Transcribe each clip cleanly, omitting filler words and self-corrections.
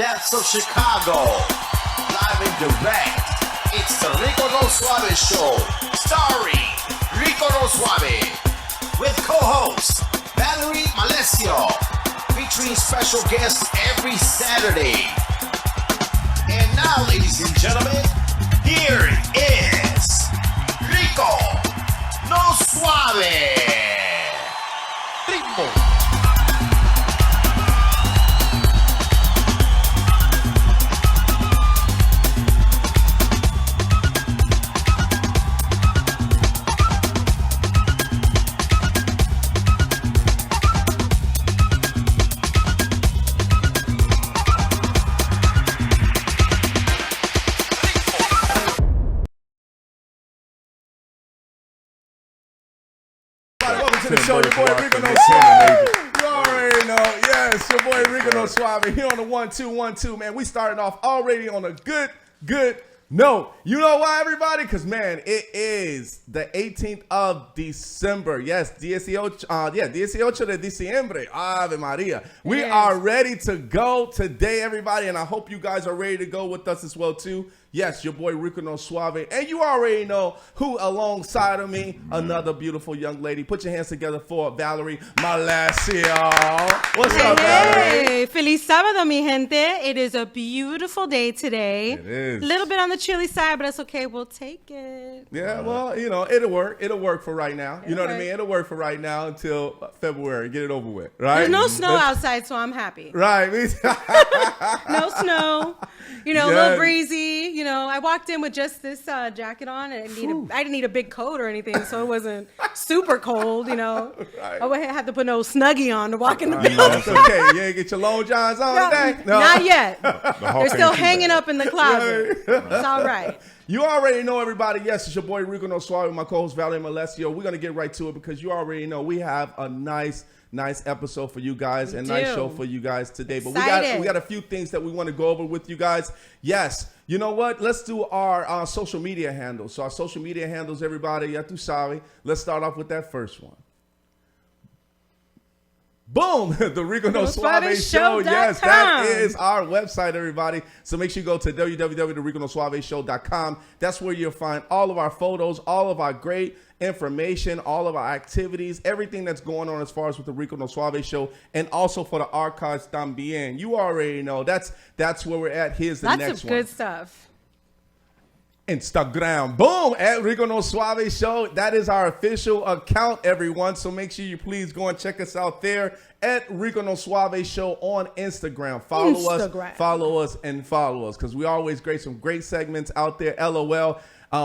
depths of Chicago. Live and direct. It's the Rico No Suave Show. Starring Rico No Suave. With co-host Valerie Malesio. Featuring special guests every Saturday. And now, ladies and gentlemen, here is Rico No Suave. Ritmo. To the show, your boy Rico No Suave. You already know, yes, your boy Rico No Suave here on the 1-2-1-2, man. We started off already on a good note. You know why, everybody? Because, man, it is the 18th of December. Yes, 18 de diciembre. Ave Maria. We are ready to go today, everybody, and I hope you guys are ready to go with us as well, too. Yes, your boy Rico No Suave. And you already know who alongside of me, another beautiful young lady. Put your hands together for Valerie Malesio. What's up, Valerie? Hey, feliz sábado, mi gente. It is a beautiful day today. It is. A little bit on the chilly side, but that's okay. We'll take it. Yeah, well, you know, it'll work. It'll work for right now. You know what I mean? It'll work for right now until February. Get it over with, right? There's no snow outside, so I'm happy. Right. No snow. You know, a little breezy. You know, I walked in with just this jacket on, and I didn't need a big coat or anything, so it wasn't super cold. You know, Right. I had to put no Snuggie on to walk in the building. That's okay. You ain't get your long johns on today? No. Not yet. They're still hanging up in the closet. It's all right. You already know, everybody. Yes, it's your boy Rico No Suave, my co-host Valerie Malesio. We're gonna get right to it because you already know we have a nice episode for you guys and nice show for you guys today. But we got a few things that we want to go over with you guys. Yes, you know what? Let's do our social media handles. So our social media handles, everybody, ya tu sabe. Let's start off with that first one. Boom! The Rico No Suave Show. Yes, that is our website, everybody. So make sure you go to www.riconosuaveshow.com. That's where you'll find all of our photos, all of our great information, all of our activities, everything that's going on as far as with the Rico No Suave Show, and also for the archives también. You already know that's where we're at. Here's the next one. Lots of good stuff. Instagram, boom, at Rico No Suave Show. That is our official account, everyone. So make sure you please go and check us out there at Rico No Suave Show on Instagram. Follow us, because we always create some great segments out there. LOL.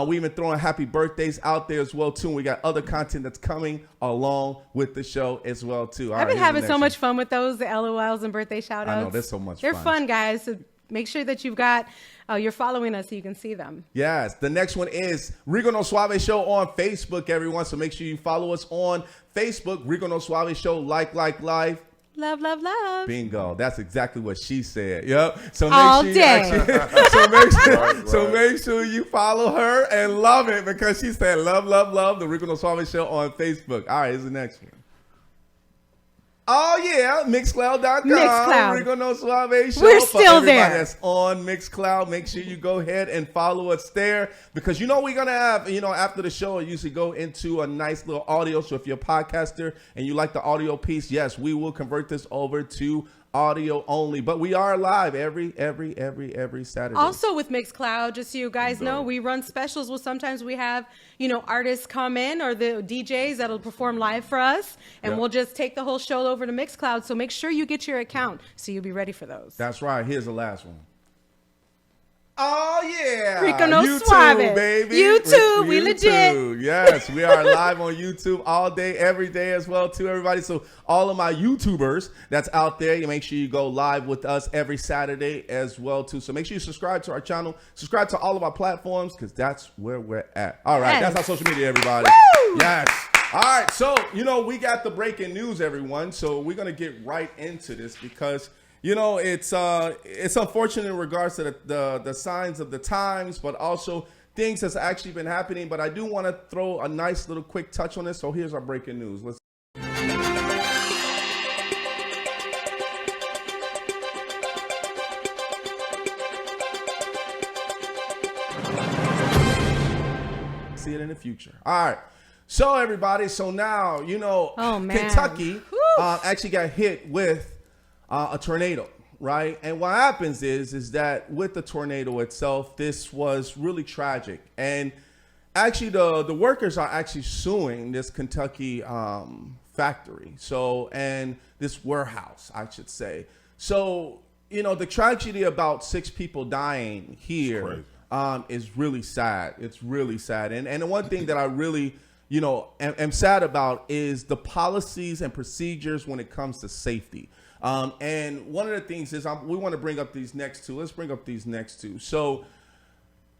We even throwing happy birthdays out there as well, too. And we got other content that's coming along with the show as well, too. I've been having so much fun with those, the LOLs and birthday shout outs. I know, they're so much fun. They're fun, guys. So make sure that you're following us so you can see them. Yes. The next one is Rico No Suave Show on Facebook, everyone. So make sure you follow us on Facebook, Rico No Suave Show, like. Love, love, love. Bingo. That's exactly what she said. Yep. So make sure you follow her and love it because she said love the Rico No Suave Show on Facebook. All right, here's the next one. Oh, yeah, Mixcloud.com. Rico No Suave Show. We're still there. That's on Mixcloud. Make sure you go ahead and follow us there because you know we're going to have, after the show, I usually go into a nice little audio. So if you're a podcaster and you like the audio piece, yes, we will convert this over to audio only, but we are live every Saturday. Also with Mixcloud, just so you guys know, we run specials. Well, sometimes we have, artists come in or the DJs that'll perform live for us, and we'll just take the whole show over to Mixcloud. So make sure you get your account so you'll be ready for those. That's right. Here's the last one. Oh, yeah. Rico No YouTube, Suave. Baby. YouTube, we legit. Yes, we are live on YouTube all day, every day as well, too, everybody. So all of my YouTubers that's out there, you make sure you go live with us every Saturday as well, too. So make sure you subscribe to our channel. Subscribe to all of our platforms because that's where we're at. All right, that's our social media, everybody. Woo! Yes. All right, so, we got the breaking news, everyone. So we're going to get right into this because it's unfortunate in regards to the signs of the times, but also things that's actually been happening. But I do want to throw a nice little quick touch on this. So here's our breaking news. Let's. see it in the future. All right. So everybody, so now, you know, Kentucky actually got hit with a tornado, right? And what happens is that with the tornado itself, this was really tragic. And actually the workers are actually suing this Kentucky factory. So, and this warehouse, I should say. So, you know, the tragedy about 6 people dying here is really sad. It's really sad. And the one thing that I really, you know, am sad about is the policies and procedures when it comes to safety. And one of the things is we want to bring up these next two. Let's bring up these next two. So,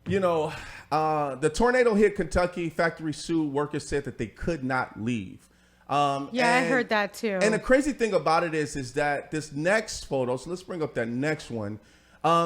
you know, the tornado hit Kentucky. Factory sued. Workers said that they could not leave. I heard that too. And the crazy thing about it is that this next photo, so let's bring up that next one.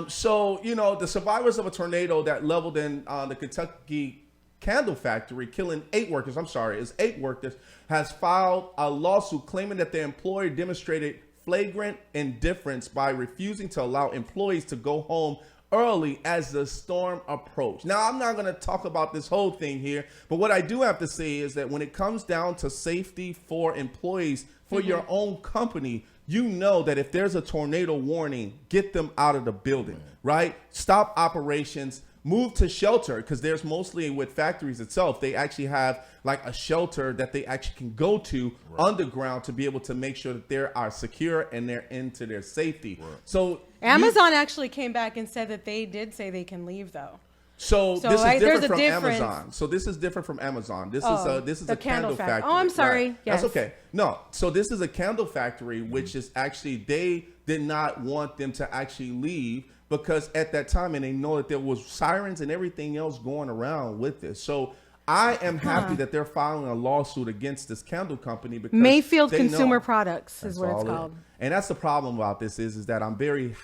So, you know, the survivors of a tornado that leveled in the Kentucky candle factory, killing 8 workers, it's 8 workers, has filed a lawsuit claiming that their employer demonstrated flagrant indifference by refusing to allow employees to go home early as the storm approached. Now, I'm not going to talk about this whole thing here, but what I do have to say is that when it comes down to safety for employees, for your own company, you know that if there's a tornado warning, get them out of the building, right? Stop operations, move to shelter, because there's mostly with factories itself, they actually have like a shelter that they actually can go to underground to be able to make sure that they are secure and they're into their safety. So Amazon actually came back and said that they did say they can leave though. So this is different from Amazon. So this is different from Amazon. This is a candle factory. Oh, I'm sorry. Right. Yes. That's okay. No. So this is a candle factory, which is actually, they did not want them to actually leave because at that time, and they know that there was sirens and everything else going around with this. So I am happy that they're filing a lawsuit against this candle company because Mayfield Consumer Products is what it's called. And that's the problem about this is that I'm very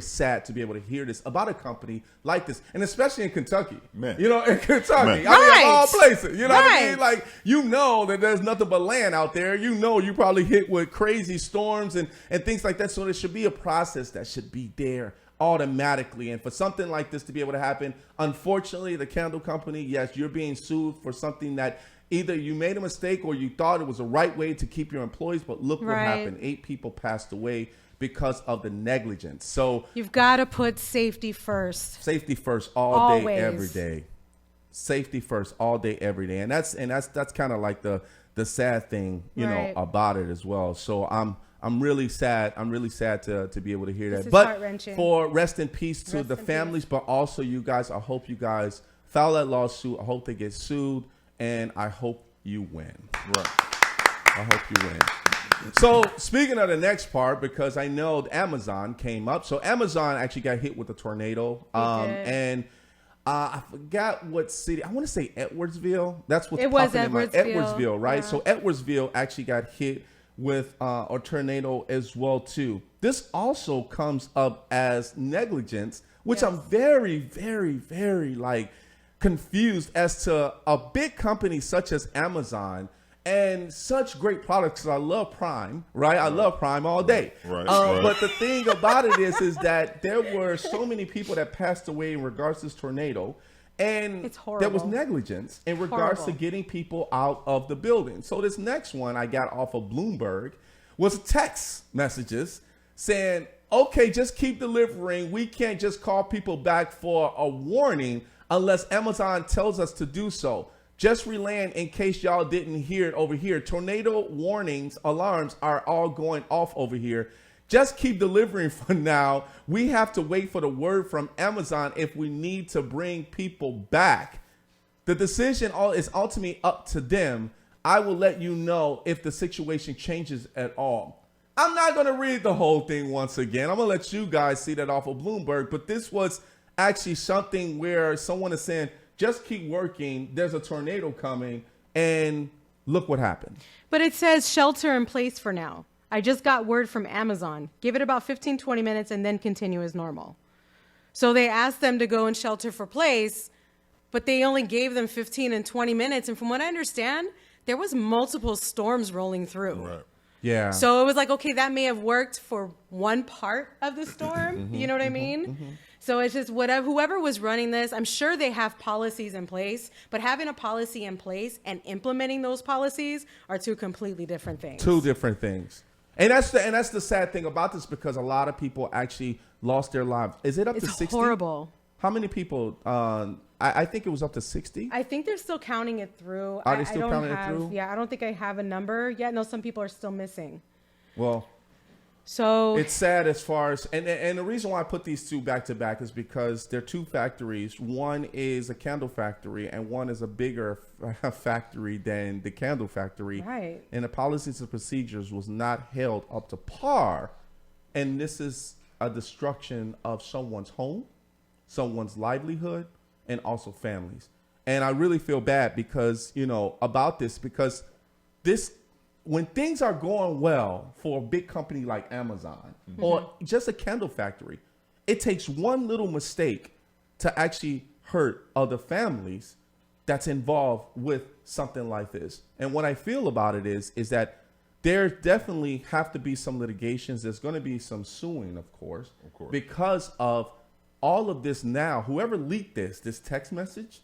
sad to be able to hear this about a company like this, and especially in Kentucky. Man. You know, in Kentucky, I mean, of all places. You know what I mean? Like, you know that there's nothing but land out there. You know, you probably hit with crazy storms and things like that. So there should be a process that should be there automatically. And for something like this to be able to happen, unfortunately, the candle company, yes, you're being sued for something that either you made a mistake or you thought it was the right way to keep your employees. But look what happened. 8 people passed away because of the negligence. So you've got to put safety first. Safety first all day, every day. Safety first all day, every day. And that's kind of like the sad thing, you know, about it as well. So I'm really sad. I'm really sad to be able to hear that. But for rest in peace to the families, but also you guys, I hope you guys file that lawsuit. I hope they get sued, and I hope you win. Right. I hope you win. So speaking of the next part, because I know Amazon came up. So Amazon actually got hit with a tornado. And I forgot what city. I want to say Edwardsville. That's what's popping in my Edwardsville, right? Yeah. So Edwardsville actually got hit with a tornado as well too. This also comes up as negligence, which I'm very, very, very like confused as to a big company such as Amazon and such great products. I love Prime, right? I love Prime all day. But the thing about it is that there were so many people that passed away in regards to this tornado. And there was negligence in regards to getting people out of the building. So this next one I got off of Bloomberg was text messages saying, okay, just keep delivering. We can't just call people back for a warning unless Amazon tells us to do so. Just relaying in case y'all didn't hear it over here. Tornado warnings, alarms are all going off over here. Just keep delivering for now. We have to wait for the word from Amazon if we need to bring people back. The decision is ultimately up to them. I will let you know if the situation changes at all. I'm not going to read the whole thing once again. I'm going to let you guys see that off of Bloomberg. But this was actually something where someone is saying, just keep working. There's a tornado coming. And look what happened. But it says shelter in place for now. I just got word from Amazon. Give it about 15, 20 minutes and then continue as normal. So they asked them to go in shelter for place, but they only gave them 15 and 20 minutes. And from what I understand, there was multiple storms rolling through. Right. Yeah. So it was like, okay, that may have worked for one part of the storm. You know what I mean? So it's just whoever was running this, I'm sure they have policies in place, but having a policy in place and implementing those policies are two completely different things. Two different things. And that's the sad thing about this, because a lot of people actually lost their lives. Is it up to 60? It's horrible. How many people? I think it was up to 60. I think they're still counting it through. Are they still counting it through? Yeah, I don't think I have a number yet. No, some people are still missing. Well, so it's sad as far as, and the reason why I put these two back to back is because they're two factories. One is a candle factory and one is a bigger factory than the candle factory. Right. And the policies and procedures was not held up to par. And this is a destruction of someone's home, someone's livelihood, and also families. And I really feel bad because, about this, because this, when things are going well for a big company like Amazon or just a candle factory, it takes one little mistake to actually hurt other families that's involved with something like this. And what I feel about it is that there definitely have to be some litigations. There's going to be some suing, of course, because of all of this. Now, whoever leaked this text message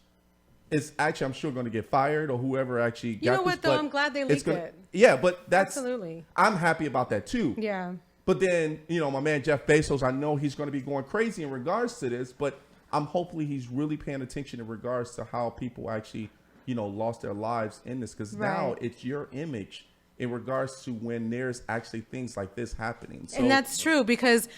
is actually, I'm sure, going to get fired, or whoever actually got this. You know what, though? I'm glad they leaked it. Yeah, but that's... Absolutely. I'm happy about that, too. Yeah. But then, my man Jeff Bezos, I know he's going to be going crazy in regards to this, but hopefully he's really paying attention in regards to how people actually, lost their lives in this, because now it's your image in regards to when there's actually things like this happening. So, and that's true, because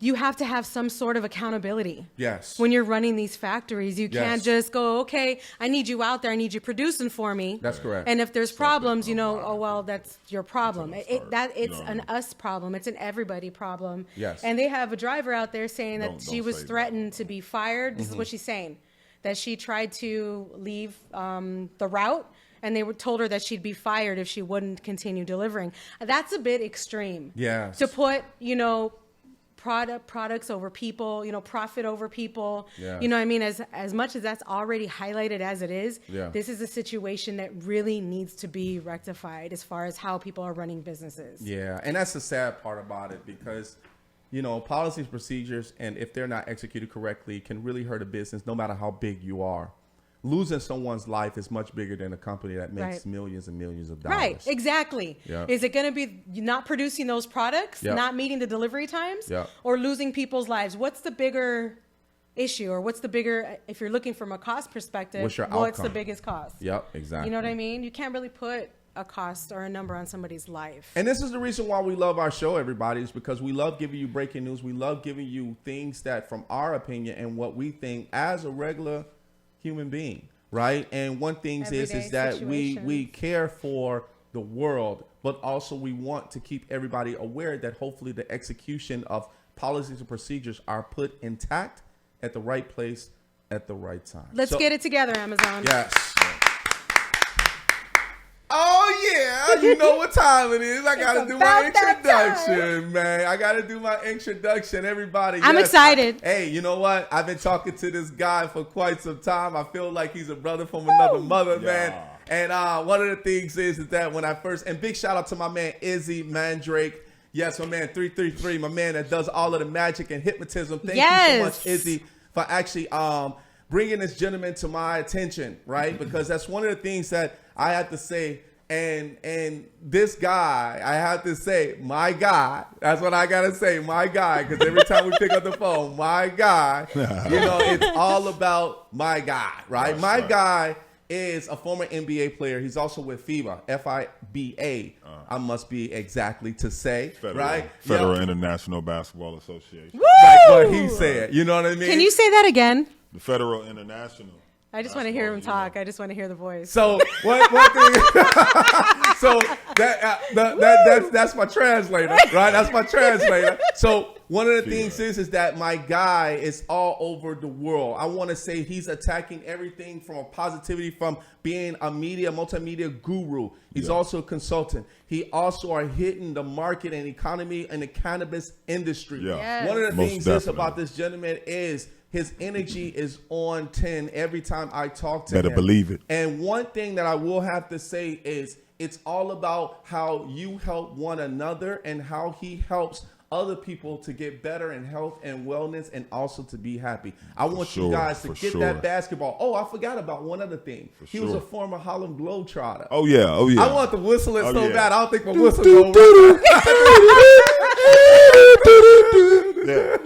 you have to have some sort of accountability. Yes. When you're running these factories, you can't just go, okay, I need you out there. I need you producing for me. That's correct. And if there's problems, oh, well, that's your problem. It's an us problem. It's an everybody problem. Yes. And they have a driver out there saying that she was threatened to be fired. This is what she's saying, that she tried to leave the route, and they told her that she'd be fired if she wouldn't continue delivering. That's a bit extreme. Yeah. To put, products over people, profit over people. Yes. You know what I mean? As much as that's already highlighted as it is, this is a situation that really needs to be rectified as far as how people are running businesses. Yeah, and that's the sad part about it, because, policies, procedures, and if they're not executed correctly, can really hurt a business no matter how big you are. Losing someone's life is much bigger than a company that makes millions and millions of dollars. Right, exactly. Yeah. Is it going to be not producing those products, not meeting the delivery times, or losing people's lives? What's the bigger issue, or what's the bigger, if you're looking from a cost perspective, what's the biggest cost? Yep, exactly. You know what I mean? You can't really put a cost or a number on somebody's life. And this is the reason why we love our show, everybody, is because we love giving you breaking news. We love giving you things that, from our opinion and what we think as a regular human being, right? And one thing is that we care for the world, but also we want to keep everybody aware that hopefully the execution of policies and procedures are put intact at the right place at the right time. Let's get it together, Amazon. Yes. Oh, yeah. You know what time it is. I got to do my introduction, man. I got to do my introduction, everybody. I'm excited. Hey, you know what? I've been talking to this guy for quite some time. I feel like he's a brother from another mother, man. And one of the things is that when I first, and big shout out to my man, Izzy Mandrake. Yes, my man, 333, my man that does all of the magic and hypnotism. Thank you so much, Izzy, for actually bringing this gentleman to my attention, right? Because that's one of the things that I have to say, and this guy, I have to say, my guy. That's what I gotta say, my guy. Because every time we pick up the phone, my guy, it's all about my guy, right? My guy is a former NBA player. He's also with FIBA, F-I-B-A. I must be exactly to say, right? Federal International Basketball Association. Woo! Like what he said. You know what I mean? Can you say that again? The Federal International. I just want to hear him talk. I just want to hear the voice. So one thing. So that's my translator, right? That's my translator. So one of the things is that my guy is all over the world. I want to say he's attacking everything from a positivity, from being a multimedia guru. He's also a consultant. He also are hitting the market and economy and the cannabis industry. Yeah. Yes. One of the Most things definitely. about this gentleman is his energy is on 10 every time I talk to him. Better believe it. And one thing that I will have to say is it's all about how you help one another and how he helps other people to get better in health and wellness and also to be happy. I want you sure, guys to for get sure. that basketball. Oh, I forgot about one other thing. He was sure. a former Harlem Globetrotter. Oh yeah, oh yeah. I want to whistle it so yeah. bad. I don't think my whistle going Yeah.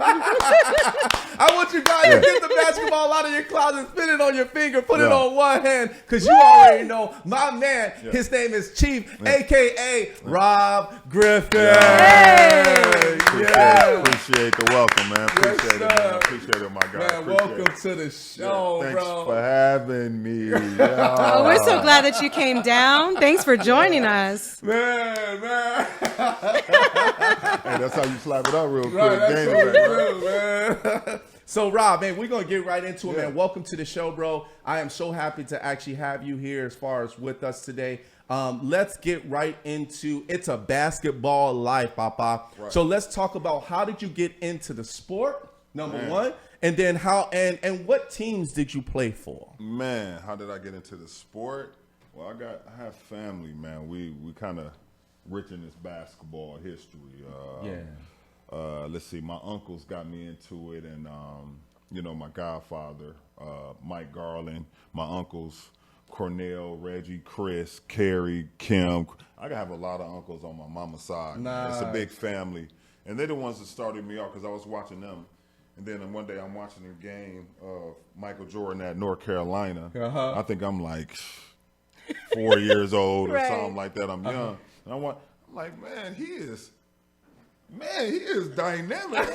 I want you guys to get the basketball out of your closet, spin it on your finger, put it on one hand, because you already know my man, his name is Chief, a.k.a. Rob Griffin. Appreciate the welcome, man. Appreciate it, man. Appreciate it, my guy. Man, welcome to the show, Thanks bro. for having me. Oh, we're so glad that you came down. Thanks for joining us. Man. Hey, that's how you slap it up real quick. Right, that's Game what back, we right? do, man. So, Rob, man, we're going to get right into it, man. Welcome to the show, bro. I am so happy to actually have you here as far as with us today. Let's get right into it's a basketball life, Papa. Right. So let's talk about how did you get into the sport, number one, and then how and what teams did you play for? Man, how did I get into the sport? Well, I have family, man. We kind of rich in this basketball history. Let's see, my uncles got me into it, and my godfather, Mike Garland, my uncles, Cornell, Reggie, Chris, Carrie, Kim. I have a lot of uncles on my mama's side. Nice. It's a big family, and they're the ones that started me off because I was watching them. And then one day I'm watching a game of Michael Jordan at North Carolina. I think I'm like 4 years old or Right. something like that. I'm young. And I'm like, man, he is dynamic.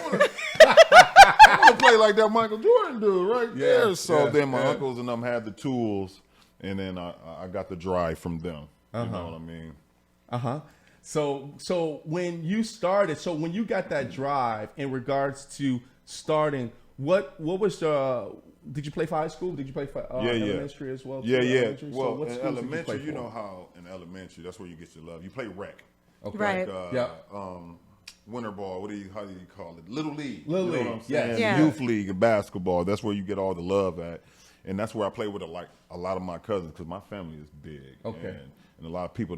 I want to play like that Michael Jordan dude right there. So then my uncles and them had the tools, and then I got the drive from them. You know what I mean? So when you started, so when you got that drive in regards to starting, what was did you play for high school? Did you play for elementary as well? Yeah. Elementary? Well, what in schools did elementary, play you for? know how in elementary, that's where you get your love. You play rec. Okay. Right. Winter ball. How do you call it? Little league. Little you know league, what I'm saying? yes. Yeah. Youth league of basketball. That's where you get all the love at, and that's where I play with a lot of my cousins because my family is big. Okay. And a lot of people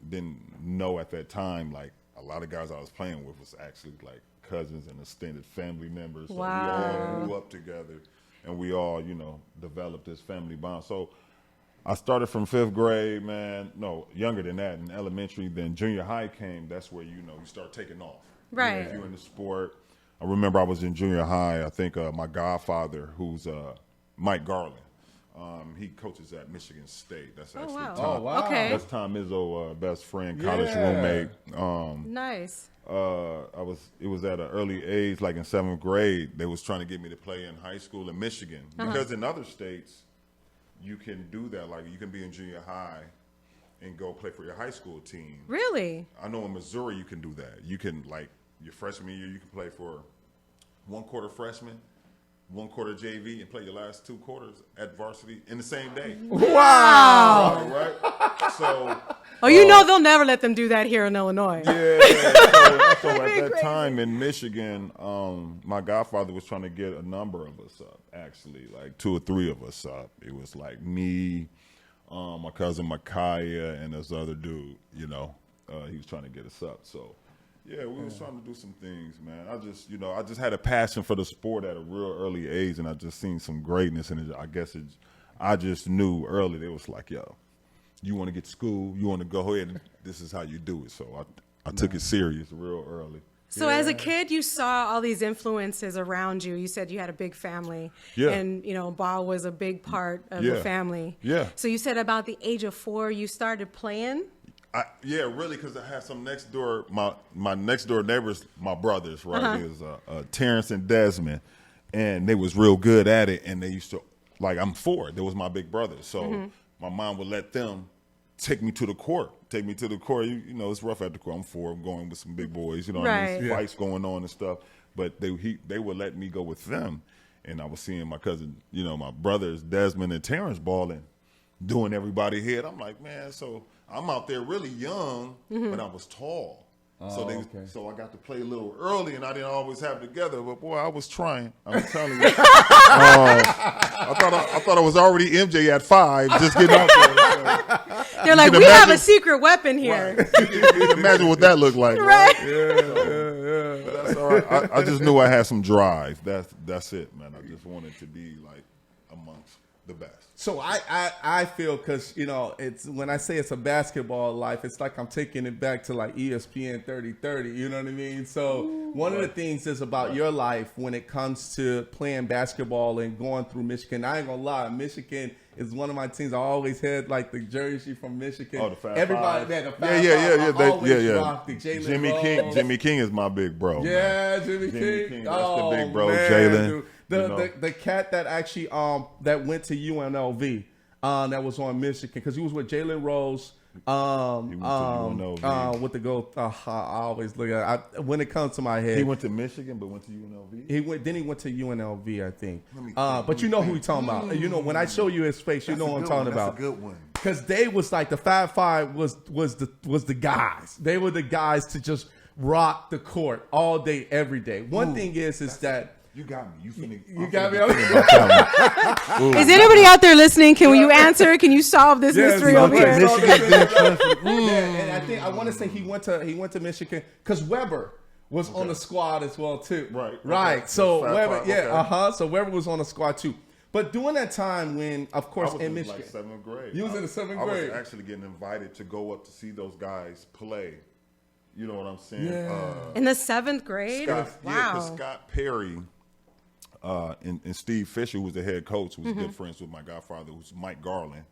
didn't know at that time. Like a lot of guys I was playing with was actually like cousins and extended family members. So we all grew up together, and we all developed this family bond. So I started from 5th grade, man. No, younger than that, in elementary. Then junior high came. That's where you start taking off. Right. If you're in the sport. I remember I was in junior high. I think my godfather, who's Mike Garland, he coaches at Michigan State. That's actually wow. Tom. Oh, wow. Okay. That's Tom Izzo, best friend, college roommate. Nice. It was at an early age, like in 7th grade. They was trying to get me to play in high school in Michigan because in other states you can do that. Like you can be in junior high and go play for your high school team. Really? I know in Missouri you can do that. You can, like, your freshman year, you can play for 1 quarter freshman, 1 quarter JV, and play your last 2 quarters at varsity in the same day. Wow. All right? So. They'll never let them do that here in Illinois. Yeah. So at that time in Michigan, my godfather was trying to get a number of us up, actually, like 2 or 3 of us up. It was like me, my cousin Micaiah, and this other dude, he was trying to get us up. So, yeah, we was trying to do some things, man. I just had a passion for the sport at a real early age, and I just seen some greatness in it. I just knew early. They was like, yo, you want to get to school, you want to go ahead, this is how you do it. So I took it serious real early. So as a kid, you saw all these influences around you. You said you had a big family. Yeah. And, ball was a big part of the family. Yeah. So you said about the age of 4, you started playing? Really, because I had some next door, my next door neighbors, my brothers, right? It was Terrence and Desmond, and they was real good at it, and they used to, like, I'm 4. They was my big brothers. So my mom would let them take me to the court. It's rough at the court. I'm 4. I'm going with some big boys. Right. Fights going on and stuff. But they would let me go with them. And I was seeing my cousin, my brothers, Desmond and Terrence balling, doing everybody hit. I'm like, man, so I'm out there really young, but I was tall. So I got to play a little early, and I didn't always have it together. But boy, I was trying. I'm telling you. I thought I was already MJ at 5, just getting out there. They're like, we have a secret weapon here. Right. You can imagine what that looked like, Right. Yeah. That's all right. I just knew I had some drive. That's it, man. I just wanted to be like amongst the best. So I feel, because it's when I say it's a basketball life, it's like I'm taking it back to like ESPN 30/30. You know what I mean? So one of the things is about your life when it comes to playing basketball and going through Michigan. I ain't gonna lie, Michigan is one of my teams. I always had like the jersey from Michigan. Oh, the Fab Everybody, Five. yeah, the Fab Five. I always rocked the Jalen Jimmy King is my big bro. Yeah, man. Jimmy King. That's Oh, the big bro, man, Jalen. dude. The cat that actually that went to UNLV that was on Michigan, because he was with Jalen Rose. He went to UNLV. With the goal. I always look at it. When it comes to my head. He went to Michigan, but went to UNLV. He went to UNLV, I think. But you know who we talking about. You know, when I show you his face, you know what I'm talking about. That's a good one. Because they was like the Fab Five was the guys. They were the guys to just rock the court all day, every day. One thing is that. You got me. You got me. Is anybody out there listening? Can you answer? Can you solve this mystery over here? And I think I want to say he went to Michigan because Weber was on the squad as well too. Right. Okay. So Weber, okay. So Weber was on the squad too. But during that time when, of course, in Michigan, like 7th grade. You was in the 7th grade. I was actually getting invited to go up to see those guys play. You know what I'm saying? Yeah. In the 7th grade? Wow. Wow. Scott Perry. And Steve Fisher, who was the head coach, who was good friends with my godfather, who's Mike Garland.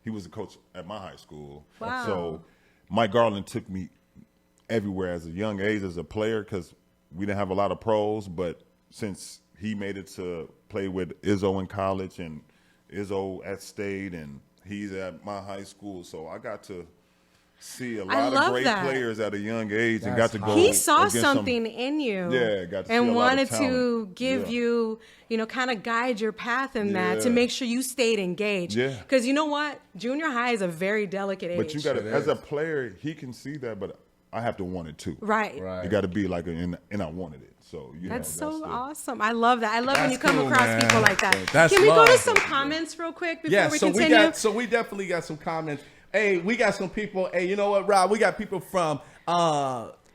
He was the coach at my high school. Wow. So Mike Garland took me everywhere as a young age as a player, because we didn't have a lot of pros. But since he made it to play with Izzo in college and Izzo at State, and he's at my high school, so I got to see a lot of great players at a young age. And got to go. He saw something in you. Yeah, got to and see a wanted lot of to give you, kind of guide your path in that to make sure you stayed engaged. Yeah. Because you know what? Junior high is a very delicate age. But you got to, as a player, he can see that, but I have to want it too. Right. You got to be like, and I wanted it. So that's so awesome. I love that. I love when you come cool, across man. people like that. That's Can we go to love. some comments real quick before we so continue? we definitely got some comments. Hey, we got some people. Hey, you know what, Rob? We got people from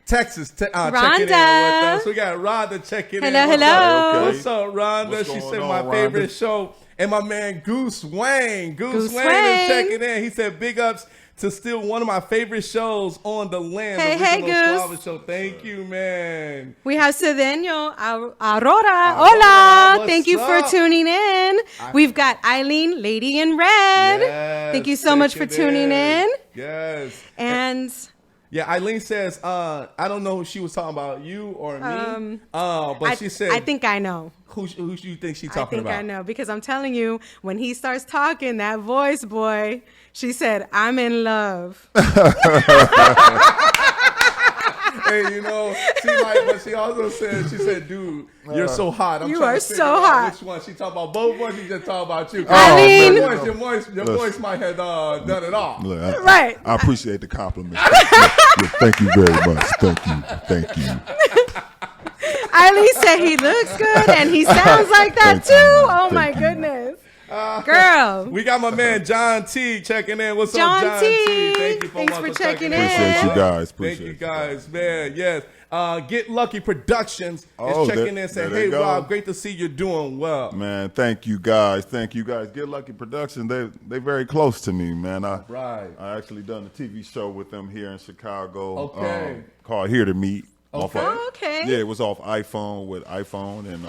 Texas checking in with us. We got Rhonda checking in. Hello. What's up, Rhonda? What's She going said on, my Rhonda? favorite show. And my man Goose Wayne. Goose Wayne Wayne is checking in. He said big ups to still one of my favorite shows on the land. Hey, the Rico No Goose. Suave Show. Thank you, man. We have Cedeño Aurora. Hola. what's Thank you for up? tuning in. We've got Eileen, Lady in Red. Yes, Thank you so much for checking tuning in. Yes. And yeah, Eileen says, I don't know if she was talking about you or me, but she said, I think I know. who do you think she's I talking think about? I know, because I'm telling you, when he starts talking, that voice, boy, she said, I'm in love. Hey, but she also said, dude, you're so hot. You trying are to figure so out hot. Which one? She talking about both ones? She just talking about you. Eileen. Your voice might have done it all. Look, Right. I appreciate the compliment. Thank you very much. Thank you. Eileen said he looks good and he sounds like that too. Oh my goodness. Girl. We got my man John T checking in. What's John up, John T? Thank you Thanks for checking in. Appreciate you guys. Thank you guys, man. Yes. Get Lucky Productions is checking in saying, hey, Rob, great to see you're doing well. Man, thank you guys. Get Lucky Productions. They very close to me, man. I actually done a TV show with them here in Chicago. Called Here to Meet. Okay. Yeah, it was off iPhone and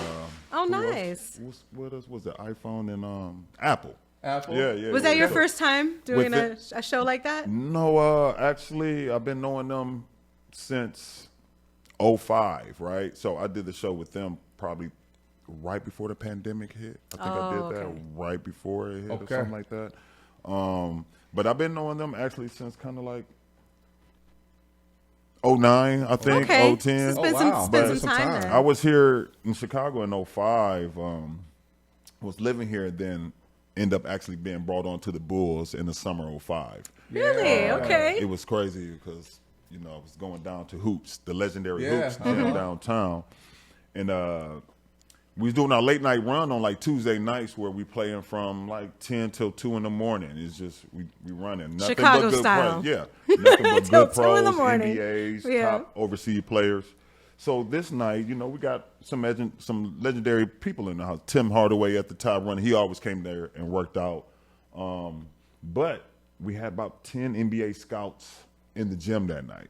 Oh, nice. What else was it? iPhone and Apple. Apple? Yeah. Was that your first time doing a show like that? No, actually, I've been knowing them since 2005, right? So I did the show with them probably right before the pandemic hit. I think I did that right before it hit or something like that. But I've been knowing them actually since kind of like 2009, I think, 2010. Spend some time there. I was here in Chicago in 2005. Was living here, then end up actually being brought on to the Bulls in the summer of 2005. Really? Okay. It was crazy because, I was going down to Hoops, the legendary Hoops gym downtown. And we was doing our late night run on like Tuesday nights where we playing from like 10 till 2 in the morning. It's just, we running. Nothing Chicago but good style. Yeah. Nothing but Till good 2 in the pros, morning. NBAs, top overseas players. So this night, you know, we got some legendary people in the house. Tim Hardaway at the top running. He always came there and worked out. But we had about 10 NBA scouts in the gym that night.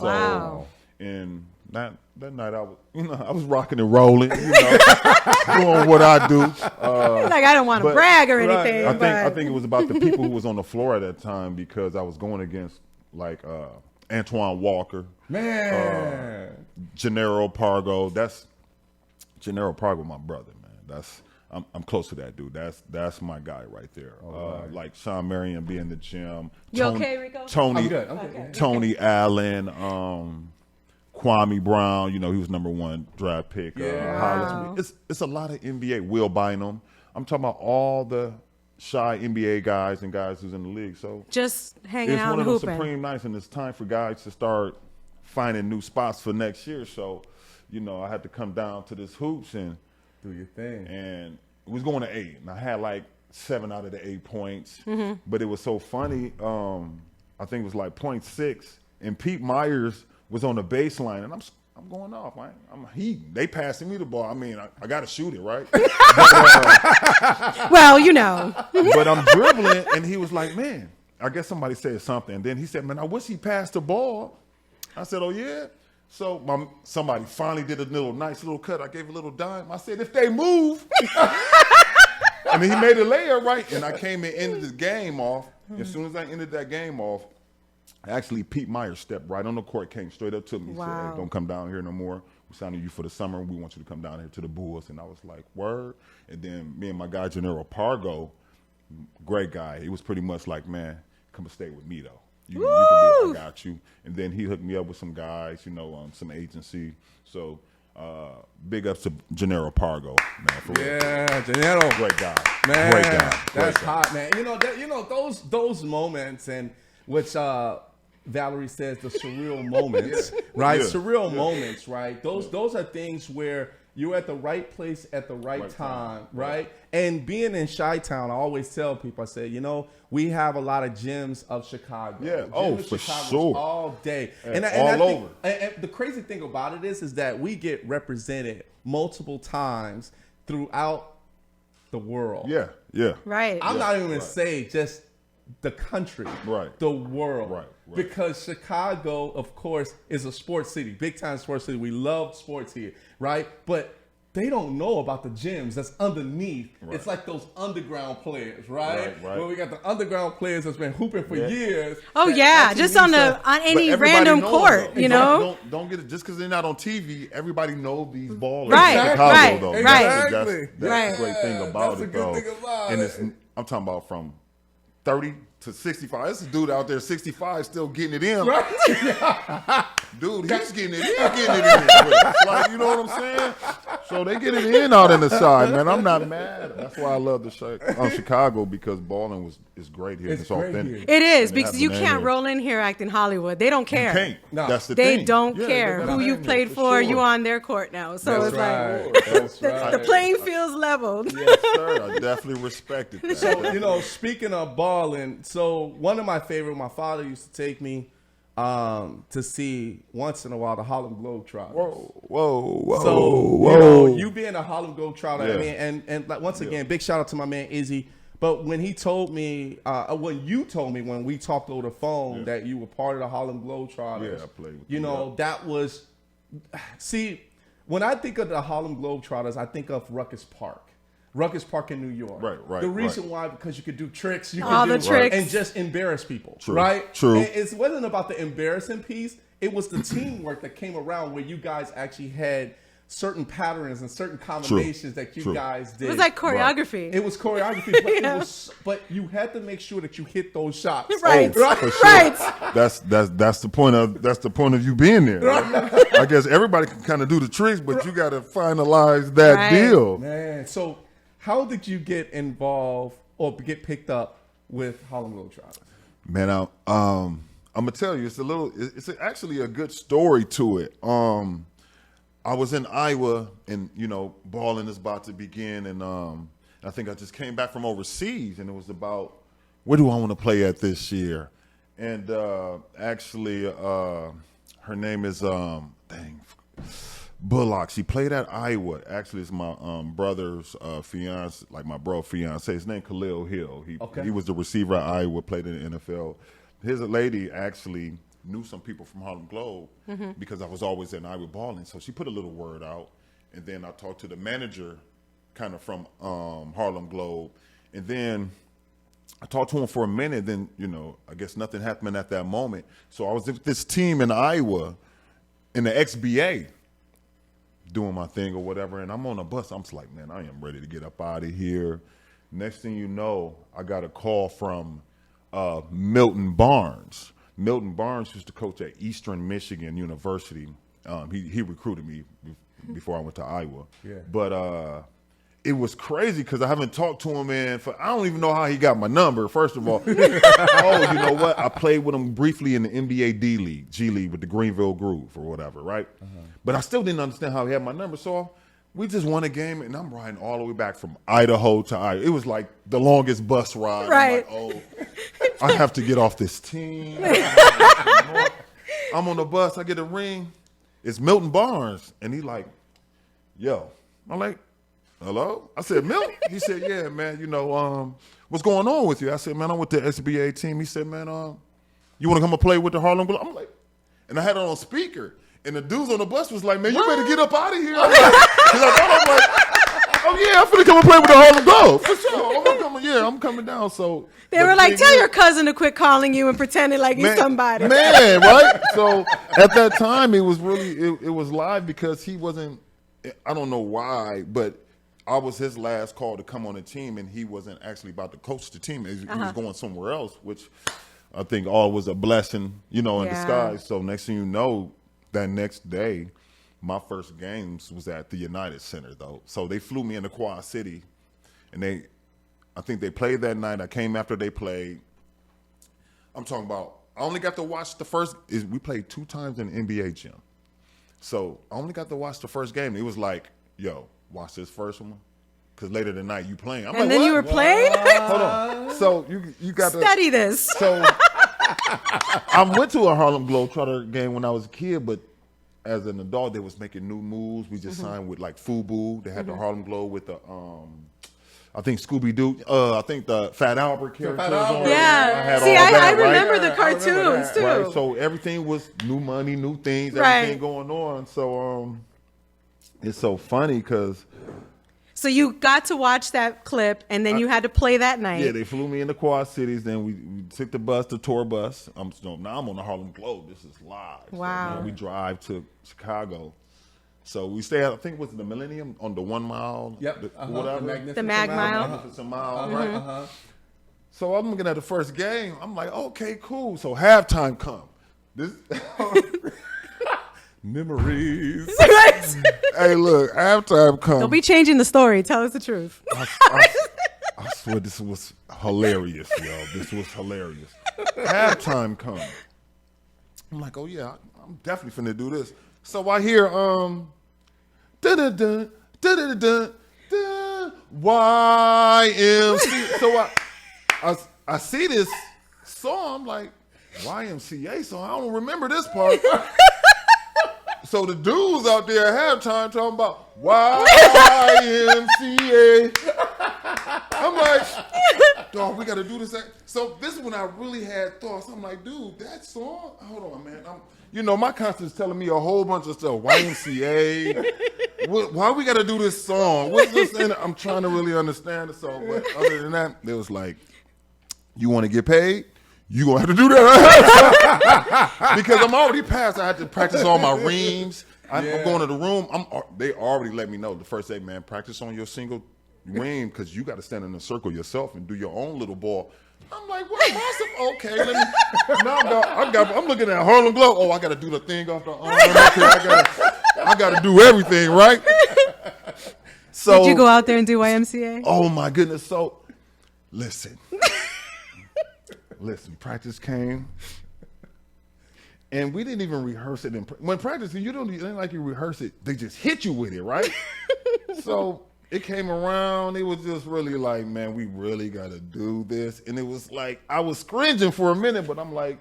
Wow. So, and that night I was rocking and rolling, you know, doing what I do. Like I don't want to brag or anything. I think it was about the people who was on the floor at that time because I was going against like Antoine Walker, Gennaro Pargo. That's Gennaro Pargo, my brother, man. I'm close to that dude. That's my guy right there. Like Sean Marion be in the gym. You okay, Rico? Tony, I'm good. Okay. Tony Allen, Kwame Brown. You know, he was #1 draft pick. Wow. It's a lot of NBA. Will Bynum. I'm talking about all the shy NBA guys and guys who's in the league. So Just hanging out and it's one of hooping. those supreme nights, and it's time for guys to start finding new spots for next year. So, you know, I had to come down to this hoops and Do your thing. and it was going to 8, and I had like 7 out of the 8 points. Mm-hmm. But it was so funny. I think it was like 0.6, and Pete Myers was on the baseline, and I'm going off. I'm heating. They passing me the ball. I mean, I got to shoot it, right? Well, you know. But I'm dribbling, and he was like, man, I guess somebody said something. And then he said, man, I wish he passed the ball. I said, oh, yeah? So somebody finally did a nice little cut. I gave a little dime. I said, if they move. And then he made a layup, right? And I came and ended the game off. As soon as I ended that game off, actually Pete Myers stepped right on the court, came straight up to me. Wow. Said, hey, don't come down here no more. We signed you for the summer. We want you to come down here to the Bulls. And I was like, word. And then me and my guy, Gennaro Pargo, great guy. He was pretty much like, man, come and stay with me, though. You can be, I got you. And then he hooked me up with some guys, you know, some agency. So big ups to Gennaro Pargo, man. For real. Yeah, Gennaro. Great guy. Man, Great guy. that's hot, man. You know those moments, and which Valerie says the surreal moments, right? Yeah. Surreal moments, right? Those are things where you're at the right place at the right time, right? And being in Chi-Town, I always tell people, I say, you know, we have a lot of gems of Chicago. Yeah, Gems of for Chicago sure. all day. And I all think, over. and the crazy thing about it is that we get represented multiple times throughout the world. Yeah. Right. I'm not even going to say just the country, Right. the world. Right. Because Chicago, of course, is a sports city, big time sports city. We love sports here, right? But they don't know about the gyms that's underneath. Right. It's like those underground players, right? Right. Where we got the underground players that's been hooping for years. Oh that yeah, actually just need on to- any But everybody random knows court, them. you know. Don't get it just because they're not on TV. Everybody knows these ballers. Right, in Chicago, right, though. right. That's Exactly. the Right. great thing about That's the it, good though. thing about and it. I'm talking about from 30 to 65. There's a dude out there, 65, still getting it in. Right. Dude, he's getting it in. It's like, you know what I'm saying? So they get it in out in the side, man. I'm not mad. That's why I love Chicago, because balling is great here. It's great authentic. here. It is And they because have you the can't name. roll in here acting Hollywood. They don't care. You can't. No. That's the They thing. don't Yeah, care they who got you that played for for. sure. You on their court now, so That's it's right. like That's the right. playing field's leveled. Yes, sir. I definitely respected that. So, you know, speaking of balling, so one of my favorite, my father used to take me to see once in a while the Harlem Globetrotters. Whoa. So, you know, you being a Harlem Globetrotter, Yeah. I mean, and like once again, big shout out to my man Izzy. But when he told me, when you told me when we talked over the phone that you were part of the Harlem Globetrotters, Yeah, I played with you them, know, that was, see, when I think of the Harlem Globetrotters, I think of Ruckus Park in New York. Right, The reason why, because you could do tricks, you All could the do tricks. and just embarrass people, True, right? true. And it wasn't about the embarrassing piece. It was the teamwork that came around where you guys actually had certain patterns and certain combinations that you True. guys did. It was like choreography. It was choreography, but Yeah. but you had to make sure that you hit those shots. Right. Right. For sure. Right. That's the point of you being there. I guess everybody can kind of do the tricks, but you got to finalize that Right. deal. Man, so how did you get involved or get picked up with Harlem Globetrotters? Man, I'm gonna tell you, it's actually a good story to it. I was in Iowa, and you know, balling is about to begin, and I think I just came back from overseas, and it was about where do I want to play at this year, and actually, her name is Bullocks. He played at Iowa. Actually, it's my brother's fiance, like my bro fiance. His name Khalil Hill. He was the receiver at Iowa, played in the NFL. His lady actually knew some people from Harlem Globe because I was always in Iowa balling. So she put a little word out, and then I talked to the manager kind of from Harlem Globe. And then I talked to him for a minute. Then, I guess nothing happened at that moment. So I was with this team in Iowa in the XBA doing my thing or whatever. And I'm on a bus. I'm just like, man, I am ready to get up out of here. Next thing you know, I got a call from Milton Barnes. Milton Barnes used to coach at Eastern Michigan University. He recruited me before I went to Iowa. Yeah. But it was crazy because I haven't talked to him I don't even know how he got my number, first of all. Oh, you know what? I played with him briefly in the NBA G League with the Greenville Groove or whatever, right? But I still didn't understand how he had my number. So we just won a game, and I'm riding all the way back from Idaho to Iowa. It was like the longest bus ride. Right. I'm like, I have to get off this team. I'm on the bus. I get a ring. It's Milton Barnes. And he like, yo. I'm like, hello? I said, Milton? He said, yeah, man, what's going on with you? I said, man, I'm with the SBA team. He said, man, you want to come and play with the Harlem Globe? I'm like, and I had it on speaker. And the dudes on the bus was like, man, you better get up out of here. I'm like, oh, yeah, I'm finna come and play with the Harlem Globe. For sure. I'm coming down. So they were like, tell your cousin to quit calling you and pretending like he's somebody. Man, right? So at that time, it was really, it was live because he wasn't, I don't know why, but I was his last call to come on the team, and he wasn't actually about to coach the team. He was going somewhere else, which I think was a blessing, in disguise. So next thing you know, that next day, my first games was at the United Center, though. So they flew me into Quad City, and I think they played that night. I came after they played. I'm talking about, I only got to watch we played 2 times in the NBA gym. So I only got to watch the first game. It was like, yo, watch this first one, because later tonight you playing. I'm and like, then what? you were playing? Hold on. So you got to study this. So I went to a Harlem Globetrotter game when I was a kid, but as an adult, they was making new moves. We just signed with like FUBU. They had the Harlem Globe with the I think Scooby-Doo. I think the Fat Albert character. Yeah. I remember the cartoons too. Right. So everything was new money, new things, everything going on. So it's so funny because. So you got to watch that clip, and then you had to play that night. Yeah, they flew me into Quad Cities. Then we took the bus, the tour bus. Now I'm on the Harlem Globe. This is live. Wow. So, we drive to Chicago. So we stay at, I think it was the Millennium on the 1 mile. Yep. Whatever. The Mag Mile. Magnificent Mile, right? So I'm looking at the first game. I'm like, okay, cool. So halftime come. This memories. Hey, look, halftime come. Don't be changing the story. Tell us the truth. I swear this was hilarious, yo. This was hilarious. Halftime come. I'm like, oh yeah, I'm definitely finna do this. So I hear YMCA. So I see this song. I'm like, YMCA song. I don't remember this part. So the dudes out there at halftime talking about YMCA. I'm like, dog, we got to do this. So this is when I really had thoughts. I'm like, dude, that song? Hold on, man. My conscience is telling me a whole bunch of stuff. YMCA. Why we got to do this song? What's this? And I'm trying to really understand the song. But other than that, it was like, you want to get paid? You gonna have to do that because I'm already past. I had to practice all my reams. I'm going to the room. They already let me know the first day, man. Practice on your single ream because you got to stand in a circle yourself and do your own little ball. I'm like, what? Awesome. Okay, let me. I'm looking at Harlem Globe. Oh, I got to do the thing off the arm. Okay, I got to do everything right. So did you go out there and do YMCA? Oh my goodness. So listen. Listen, practice came, and we didn't even rehearse it. When practicing, it ain't like you rehearse it; they just hit you with it, right? So it came around. It was just really like, man, we really got to do this. And it was like I was cringing for a minute, but I'm like,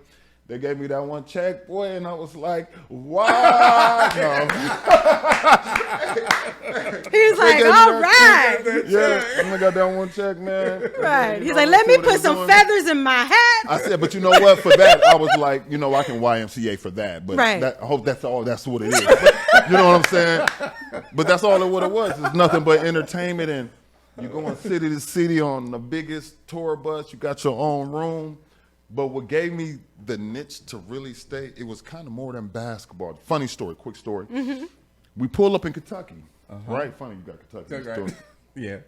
They gave me that one check, boy, and I was like, wow. He was like, all right. Yeah, I got that one check, man. Right. He's like, let me put some feathers in my hat. I said, but you know what? For that, I was like, you know, I can YMCA for that. But right. I hope that's all. That's what it is. But, you know what I'm saying? But that's all what it was. It's nothing but entertainment, and you going city to city on the biggest tour bus. You got your own room. But what gave me the niche to really stay, it was kind of more than basketball. Funny story, quick story. Mm-hmm. We pull up in Kentucky, right? Funny you got Kentucky. Right. Yeah.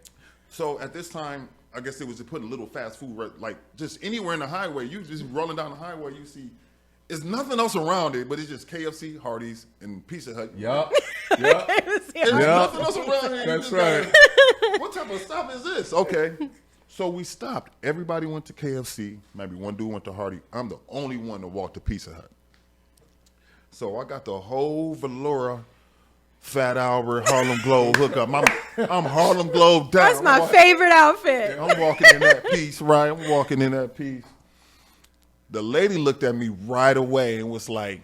So at this time, I guess it was to put a little fast food, like just anywhere in the highway. You just rolling down the highway, you see, there's nothing else around it, but it's just KFC, Hardee's, and Pizza Hut. Yup. There's nothing else around here. That's right. What type of stop is this? Okay. So we stopped. Everybody went to KFC. Maybe one dude went to Hardy. I'm the only one to walk to Pizza Hut. So I got the whole Valora, Fat Albert, Harlem Globe hookup. I'm Harlem Globe down. That's my favorite outfit. I'm walking in that piece, right? I'm walking in that piece. The lady looked at me right away and was like,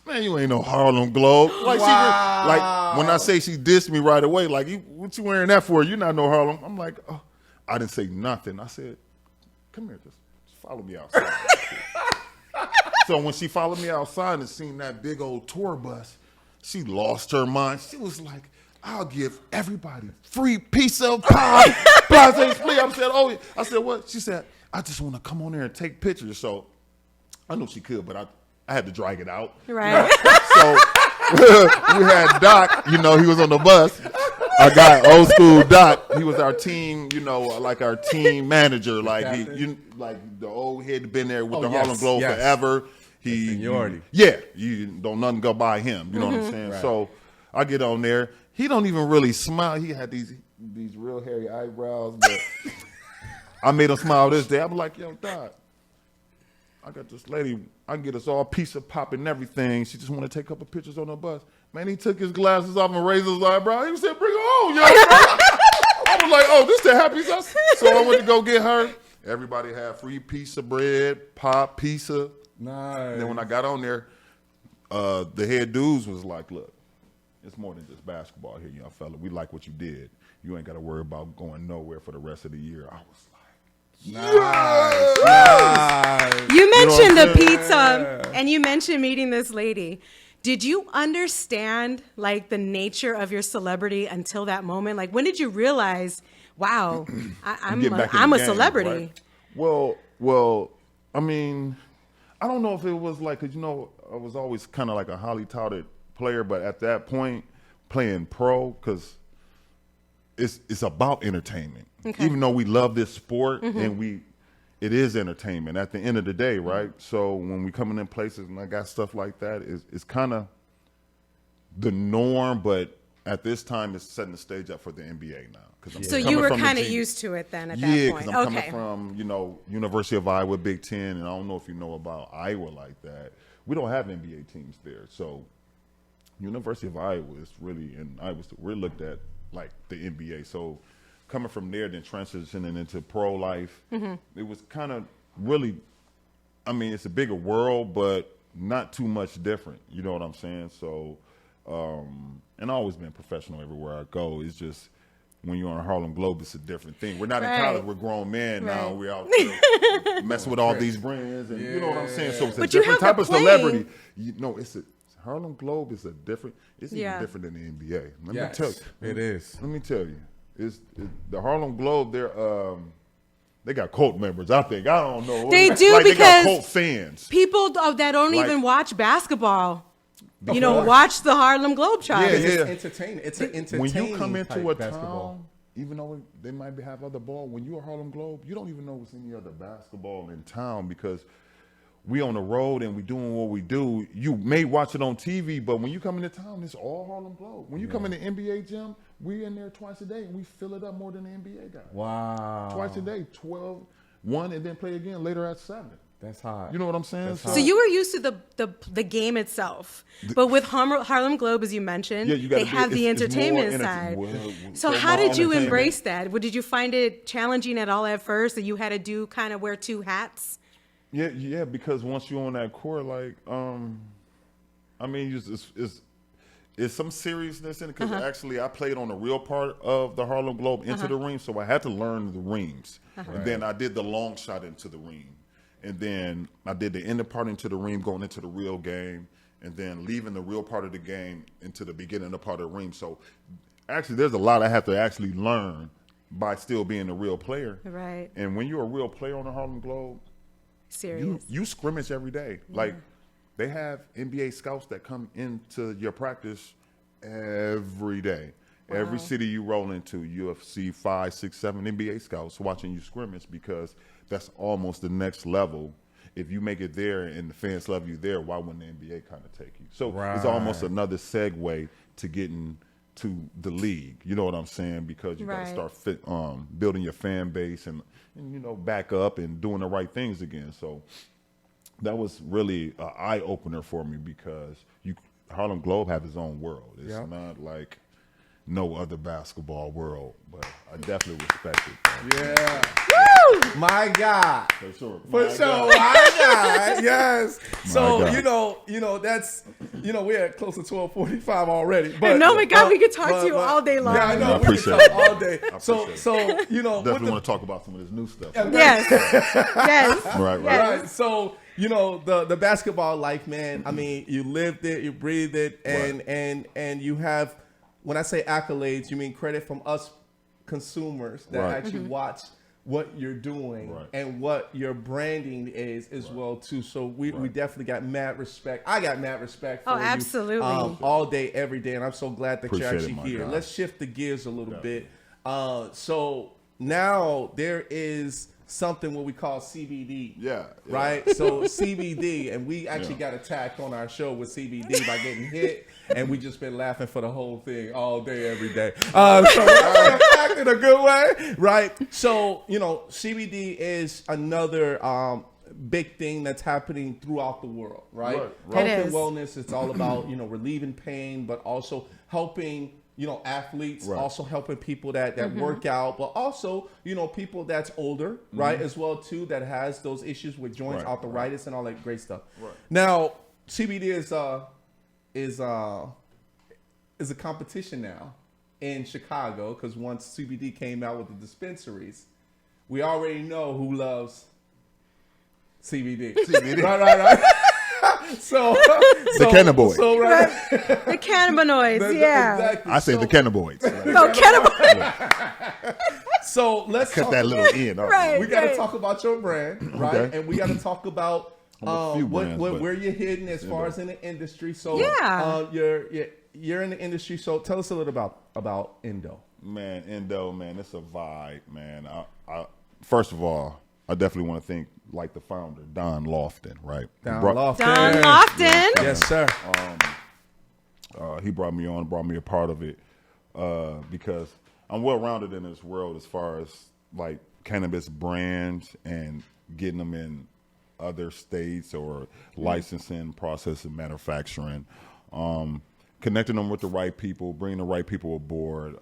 man, you ain't no Harlem Globe. Like, wow. Like when I say she dissed me right away, like, what you wearing that for? You're not no Harlem. I'm like, oh. I didn't say nothing. I said, come here, just follow me outside. So when she followed me outside and seen that big old tour bus, she lost her mind. She was like, I'll give everybody free piece of pie. I said, oh, I said, what? She said, I just want to come on there and take pictures. So I knew she could, but I had to drag it out. Right. So we had Doc, you know, he was on the bus. Our guy, old school Doc, he was our team, you know, like our team manager. Like like the old head been there with the Harlem Globe forever. Seniority. You don't nothing go by him. You know what I'm saying? Right. So I get on there. He don't even really smile. He had these real hairy eyebrows, but I made him smile this day. I'm like, yo, Doc, I got this lady. I can get us all pizza pop and everything. She just want to take a couple pictures on the bus. Man, he took his glasses off and raised his eyebrow. He said, bring her on, yo. I was like, oh, this the happy sauce? So I went to go get her. Everybody had free pizza bread, pop, pizza. Nice. And then when I got on there, the head dudes was like, look, it's more than just basketball here, young fella. We like what you did. You ain't got to worry about going nowhere for the rest of the year. I was like, nice. You mentioned the pizza, and you mentioned meeting this lady. Did you understand like the nature of your celebrity until that moment? Like, when did you realize, wow, I'm a celebrity? Right? Well, I mean, I don't know if it was like, cause you know, I was always kind of like a highly touted player, but at that point, playing pro, cause it's about entertainment. Okay. Even though we love this sport and it is entertainment at the end of the day, right? So when we coming in places and I got stuff like that, it's kind of the norm, but at this time it's setting the stage up for the NBA now. So you were kind of used to it then at that point. Yeah, because I'm coming from, you know, University of Iowa, Big Ten, and I don't know if you know about Iowa like that. We don't have NBA teams there. So University of Iowa is really, and we're looked at like the NBA. So coming from there, then transitioning into pro life, it was kind of really, I mean, it's a bigger world, but not too much different. You know what I'm saying? So, and I've always been professional everywhere I go. It's just when you're on Harlem Globe, it's a different thing. We're not in college. We're grown men now. We're out there messing with all these brands, and you know what I'm saying? So it's a different type of celebrity. You know, Harlem Globe is different. It's even different than the NBA. Let me tell you. It is. Let me tell you. The Harlem Globe, they got cult members, I think. I don't know. They do, like because they got cult fans. People that don't even watch basketball, you know, watch the Harlem Globetrotters. It's entertainment. It's an entertaining When you come into a basketball. town, even though they might have other ball, when you're a Harlem Globe, you don't even know what's any other basketball in town because we on the road and we doing what we do. You may watch it on TV, but when you come into town, it's all Harlem Globe. When you come in the NBA gym, we in there twice a day and we fill it up more than the NBA guys. Wow. Twice a day, 12, 1, and then play again later at 7. That's hot. You know what I'm saying? So you were used to the game itself, but with Harlem Globe, as you mentioned, they have the entertainment side. So how did you embrace that? Did you find it challenging at all at first that you had to wear two hats? Yeah, because once you're on that court, like, I mean, it's some seriousness in it because actually I played on the real part of the Harlem Globe into the ream, so I had to learn the reams. And then I did the long shot into the ream. And then I did the inner part into the ream going into the real game, and then leaving the real part of the game into the beginning of the part of the ream. So actually there's a lot I have to actually learn by still being a real player. Right. And when you're a real player on the Harlem Globe, Serious. you scrimmage every day. Like, they have NBA scouts that come into your practice every day. Wow. Every city you roll into, you'll see 5, 6, 7 NBA scouts watching you scrimmage, because that's almost the next level. If you make it there and the fans love you there, why wouldn't the NBA kind of take you? So it's almost another segue to getting to the league. You know what I'm saying? Because you got to start building your fan base and back up and doing the right things again. So that was really an eye opener for me, because Harlem Globe have its own world. It's not like no other basketball world, but I definitely respect it. Yeah. Woo! My God. For sure. My God. Yes. So, that's, we're at close to 12:45 already. But no, my God, we could talk to you all day long. Yeah, I know. I we appreciate could it. talk all day. Definitely want to talk about some of this new stuff. Yes. Yes. Right. Right. So, the basketball life, man, I mean, you lived it, you breathed it, and you have, when I say accolades, you mean credit from us consumers that actually watch what you're doing and what your branding is as well too. So we definitely got mad respect. I got mad respect for you. Absolutely. All day, every day, and I'm so glad that you're Appreciate actually it, here. God. Let's shift the gears a little bit. So now there is something what we call CBD. Yeah. Right? So CBD, and we actually got attacked on our show with CBD by getting hit, and we just been laughing for the whole thing all day, every day. So we're attacked in a good way, right? So, CBD is another big thing that's happening throughout the world, right? Health and wellness, it's all about, relieving pain, but also helping athletes, also helping people that work out, but also, people that's older, right, as well too, that has those issues with joints, arthritis, and all that great stuff. Now, CBD is a competition now in Chicago, because once CBD came out with the dispensaries, we already know who loves CBD. Right. So the cannabinoids. The cannabinoids, Exactly. I say the cannabinoids. No, cannabinoids. So let's cut that little in. We got to talk about your brand, right? Okay. And we got to talk about where you're hidden as far as in the industry. So you're in the industry. So tell us a little about Endo. Man, Endo, man, it's a vibe, man. I first of all, I definitely want to thank the founder, Don Lofton, right? Don Lofton. Yes, sir. He brought me on, brought me a part of it, because I'm well-rounded in this world as far as cannabis brands and getting them in other states or licensing, processing, manufacturing, connecting them with the right people, bringing the right people aboard.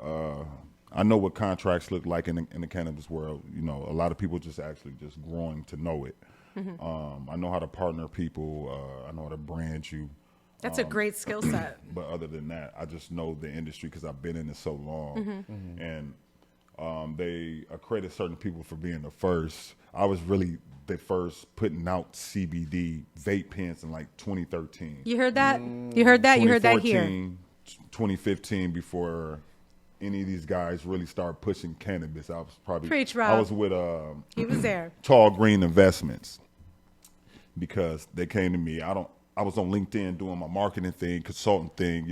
I know what contracts look like in the cannabis world. A lot of people just growing to know it. I know how to partner people. I know how to brand you. That's a great skill set. But other than that, I just know the industry because I've been in it so long. And they accredit certain people for being the first. I was really the first putting out CBD vape pens in 2013. You heard that? You heard that? You heard that here. 2015, before any of these guys really started pushing cannabis. I was probably Preach, Rob. I was with He was there. Tall Green Investments, because they came to me. I was on LinkedIn doing my marketing thing, consulting thing,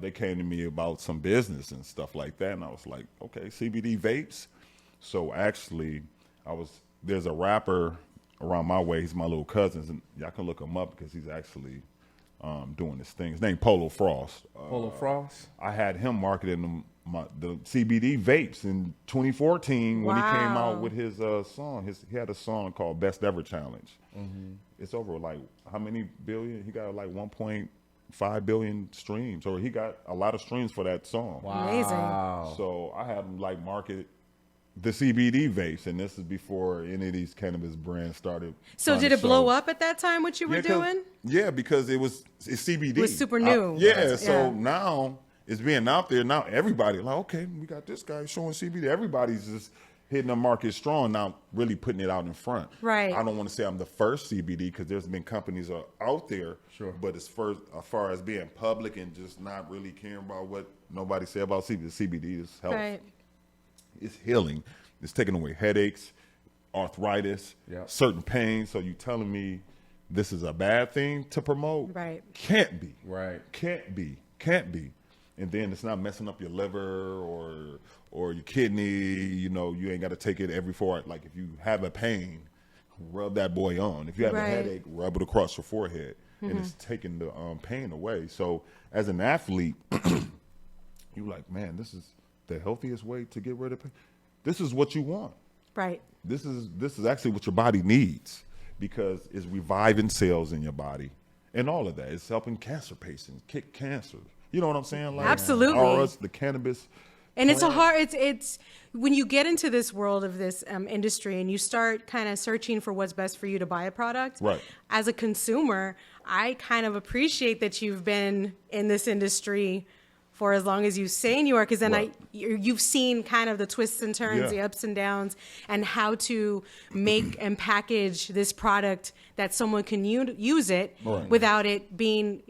they came to me about some business and stuff like that, and I was like, okay, CBD vapes. So actually, there's a rapper around my way. He's my little cousin, and y'all can look him up because he's actually doing this thing. His name Polo Frost. Polo Frost. I had him marketing the CBD vapes in 2014 when he came out with his song. He had a song called Best Ever Challenge. It's over how many billion? He got 1.5 billion streams, or he got a lot of streams for that song. Wow. Amazing. So I had him market the CBD vapes, and this is before any of these cannabis brands started. So did it blow up at that time, what you were doing? Yeah, because it's CBD. It was super new. So now it's being out there. Now everybody like, okay, we got this guy showing CBD. Everybody's just hitting the market strong now, really putting it out in front. Right. I don't want to say I'm the first CBD because there's been companies out there. Sure. But as far as being public and just not really caring about what nobody say about CBD, CBD is health. Right. It's healing. It's taking away headaches, arthritis, certain pains. So you telling me this is a bad thing to promote? Right. Can't be. Right. Can't be. And then it's not messing up your liver or your kidney. You know, you ain't got to take it every 4 hours. Like if you have a pain, rub that boy on. If you have a headache, rub it across your forehead. And it's taking the pain away. So as an athlete, you like, man, this is the healthiest way to get rid of pain. This is what you want. Right. This is actually what your body needs because it's reviving cells in your body and all of that. It's helping cancer patients kick cancer. You know what I'm saying? Like, absolutely. Or the cannabis. And it's it's when you get into this world of this industry and you start kind of searching for what's best for you to buy a product. Right. As a consumer, I kind of appreciate that you've been in this industry for as long as you saying you are, because then you've seen kind of the twists and turns, the ups and downs, and how to make and package this product that someone can use it without it being,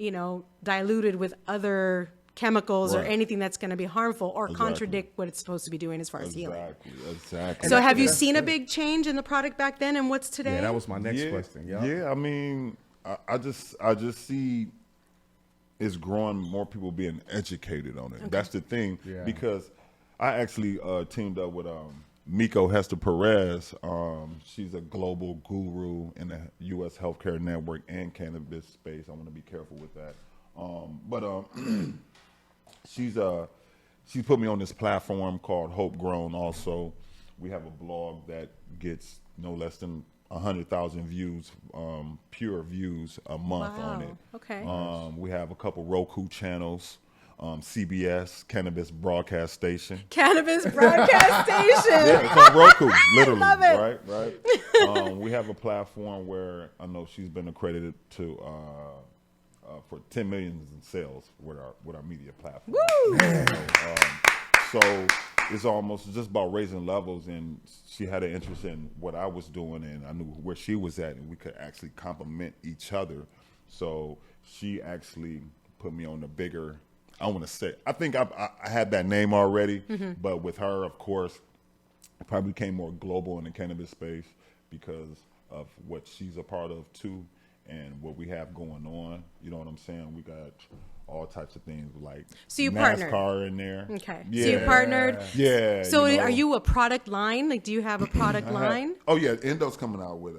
diluted with other chemicals or anything that's going to be harmful or contradict what it's supposed to be doing as far as healing. Exactly. So have you seen a big change in the product back then and what's today? Yeah, that was my next question. Yeah, I mean, I just see it's growing, more people being educated on it. That's the thing, because I actually teamed up with Miko Hester Perez. She's a global guru in the U.S. healthcare network and cannabis space. I want to be careful with that. But she put me on this platform called Hope Grown. Also, we have a blog that gets no less than 100,000 views, pure views a month on it. Okay. We have a couple Roku channels, CBS, Cannabis Broadcast Station. Cannabis Broadcast Station. Yeah, it's on Roku, literally. I love it. Right. We have a platform where I know she's been accredited to for 10 million in sales with our media platform. Woo! So it's almost just about raising levels, and she had an interest in what I was doing, and I knew where she was at, and we could actually complement each other. So she actually put me on the bigger, I want to say, I think I had that name already, but with her, of course, it probably became more global in the cannabis space because of what she's a part of too, and what we have going on. You know what I'm saying? We got all types of things like NASCAR partnered in there. Okay. Yeah. So you partnered. Yeah. So are you a product line? Like, do you have a product line? Oh yeah, Endo's coming out with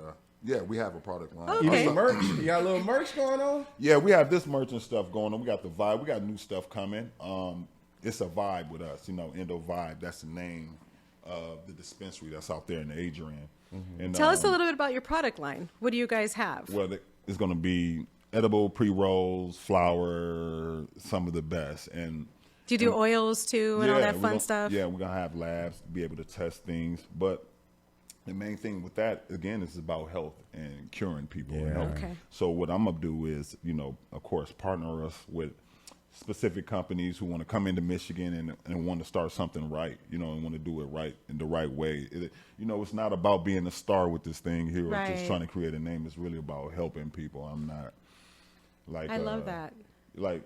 we have a product line. Okay. Even merch. You got a little merch going on? Yeah, we have this merch and stuff going on. We got the vibe. We got new stuff coming. It's a vibe with us. Endo Vibe. That's the name of the dispensary that's out there in Adrian. And, Tell us a little bit about your product line. What do you guys have? Well, it's going to be edible pre-rolls, flour, some of the best. And do you do oils too and all that fun stuff? Yeah, we're going to have labs to be able to test things. But the main thing with that, again, is about health and curing people. Yeah. And health. Okay. So what I'm going to do is, of course, partner us with specific companies who want to come into Michigan and want to start something right, and want to do it right in the right way. It's not about being a star with this thing here or just trying to create a name. It's really about helping people. I'm not like I love that. Like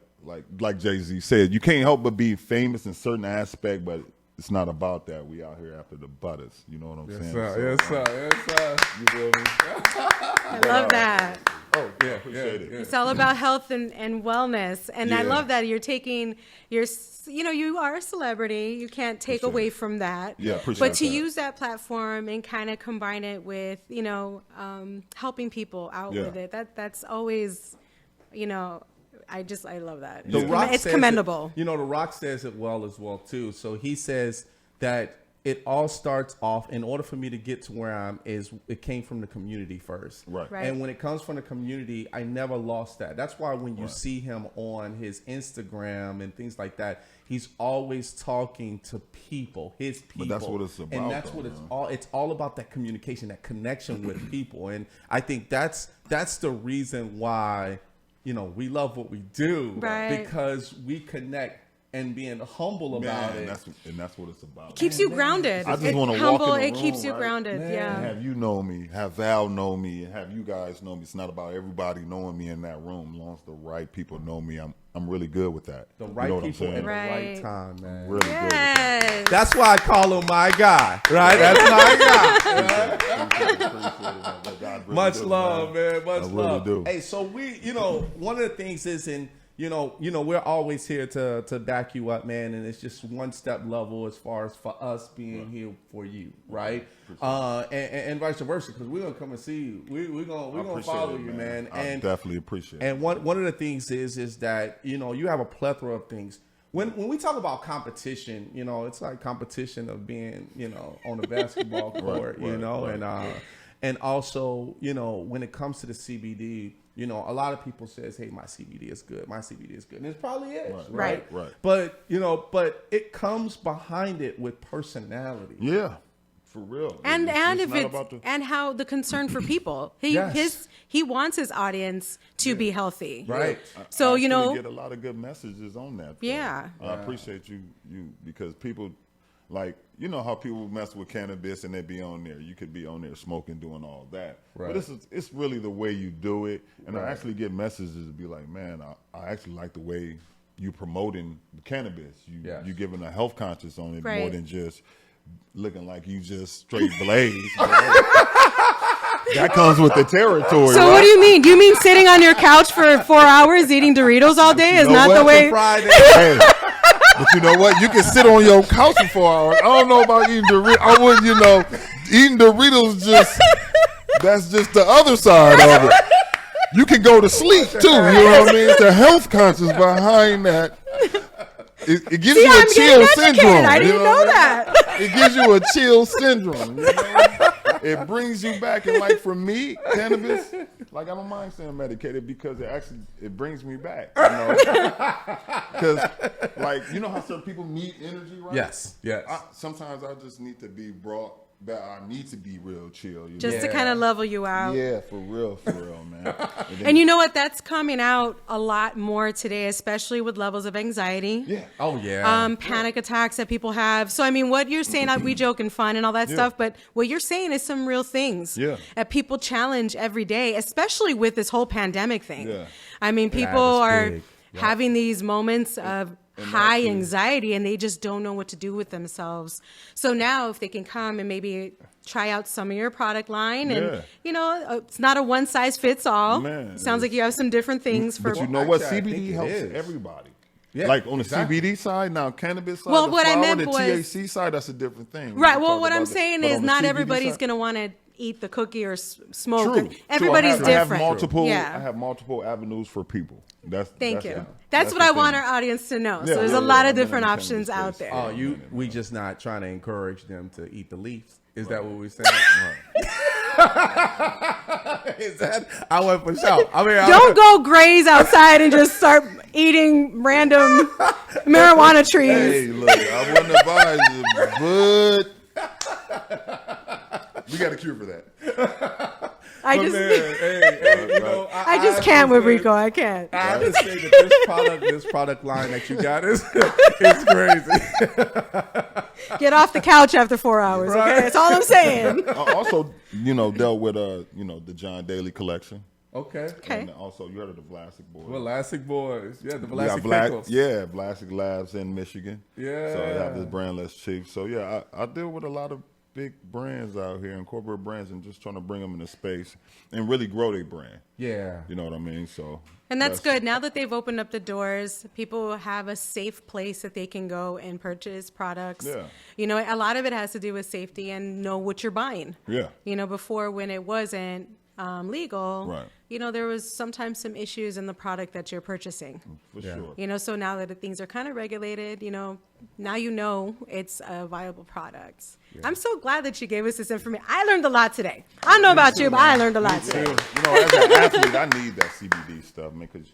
Jay-Z said, you can't help but be famous in certain aspect, but it's not about that. We out here after the butters. You know what I'm saying? Yes, sir. You feel me? I love that. Oh, yeah, Appreciate it. It's all about health and wellness. And I Yeah. love that you're taking you are a celebrity. You can't take away from that. Yeah, appreciate But to that. use that platform and kind of combine it with, helping people out with it, that's always, I love that. The Rock It's says commendable. The Rock says it well as well too. So he says that it all starts off, in order for me to get to where it came from the community first. Right. And when it comes from the community, I never lost that. That's why when you see him on his Instagram and things like that, he's always talking to people, his people. But that's what it's about. And that's though, what man. it's all about, that communication, that connection with people. And I think that's the reason why, we love what we do. Right. Because we connect. And being humble about it. That's what it's about. It keeps you grounded. I just want to humble. walk in the It keeps room, you right? grounded. Man. Yeah. And have you know me, have Val know me, and have you guys know me. It's not about everybody knowing me in that room. As long as the right people know me, I'm really good with that. The right you know what I'm people saying? at the right Right. time, man. Really good with that. Yes. That's why I call him my guy, right? That's my guy. Appreciate it, man. Much love, man. Much I really love. do. Hey, so we, one of the things is we're always here to back you up, man, and it's just one step level as far as for us being here for you, right? And vice versa, because we're gonna come and see you. We're gonna follow you, man. I definitely appreciate it. And one of the things is that you have a plethora of things. When we talk about competition, it's like competition of being on the basketball court, and also when it comes to the CBD. A lot of people says, "Hey, my CBD is good. My CBD is good," and it probably is, right? But but it comes behind it with personality. Yeah, for real. And if not it's about the- and how the concern for people. He wants his audience to be healthy. Right. So I actually get a lot of good messages on that. though. Yeah. I appreciate you because people like how people mess with cannabis and they be on there. You could be on there smoking, doing all that. Right. But it's really the way you do it. And I actually get messages to be like, man, I actually like the way you promoting cannabis. You giving a health conscious on it more Right. than just looking like you just straight blaze. That comes with the territory. So right? what do you mean? Do you mean sitting on your couch for 4 hours eating Doritos all day is not the way? Hey, but you know what? You can sit on your couch for 4 hours. I don't know about eating Doritos. I wouldn't, eating Doritos that's just the other side of it. You can go to sleep too, you know what I mean? It's the health conscious behind that. It gives you a chill syndrome. I didn't know that. It gives you a chill syndrome. It brings you back, and like for me, cannabis, like I don't mind staying medicated because it brings me back. Because like how certain people need energy, right? Yes. Sometimes I just need to be brought back. I need to be real chill. Just to kind of level you out. Yeah, for real, man. And you know what? That's coming out a lot more today, especially with levels of anxiety. Yeah. Oh yeah. Panic attacks that people have. So I mean, what you're saying, we joke and fun and all that stuff, but what you're saying is some real things that people challenge every day, especially with this whole pandemic thing. Yeah. I mean, people are having these moments of high anxiety and they just don't know what to do with themselves. So now if they can come and maybe try out some of your product line and it's not a one size fits all. Man, sounds like you have some different things for But you know what? Actually, I think CBD it helps is. everybody. Yeah, like on the exactly. CBD side, now cannabis side, Well, the what I flower, meant the was- THC side, that's a different thing. Right. We Well, talk what about I'm it. saying But is on the not CBD everybody's side- going to want to eat the cookie or smoke. True. Everybody's I have different. multiple. Yeah. I have multiple avenues for people. Thank you. it. That's what the I want thing. our audience to know. Yeah, So there's yeah, a lot yeah. of I'm in different the options cannabis out space. there. We just not trying to encourage them to eat the leaves. Is that what we're saying? Is that? I went for sure. I mean, Don't go graze outside and just start eating random marijuana trees. Hey, look, I wouldn't advise you, but we got a cure for that. I But just, man, hey, I just can't with Rico. I can't. I have to say that this product line that you got is crazy. Get off the couch after 4 hours. Okay, Right. that's all I'm saying. I also, dealt with the John Daly collection. Okay. Okay. And also, you heard of the Vlasic Boys. Vlasic Boys. Yeah, the We got Vlasic Pickles. Vlasic Labs in Michigan. Yeah. So I have this brandless chief. So yeah, I deal with a lot of big brands out here and corporate brands and just trying to bring them into space and really grow their brand. Yeah. You know what I mean? So And that's good. Now that they've opened up the doors, people will have a safe place that they can go and purchase products. Yeah. A lot of it has to do with safety and know what you're buying. Yeah. Before when it wasn't legal, Right. there was sometimes some issues in the product that you're purchasing. For sure. So now that things are kind of regulated, now it's a viable product. Yeah. I'm so glad that you gave us this information. I learned a lot today. I don't know about you, but I learned a lot today. As an athlete, I need that CBD stuff, man, because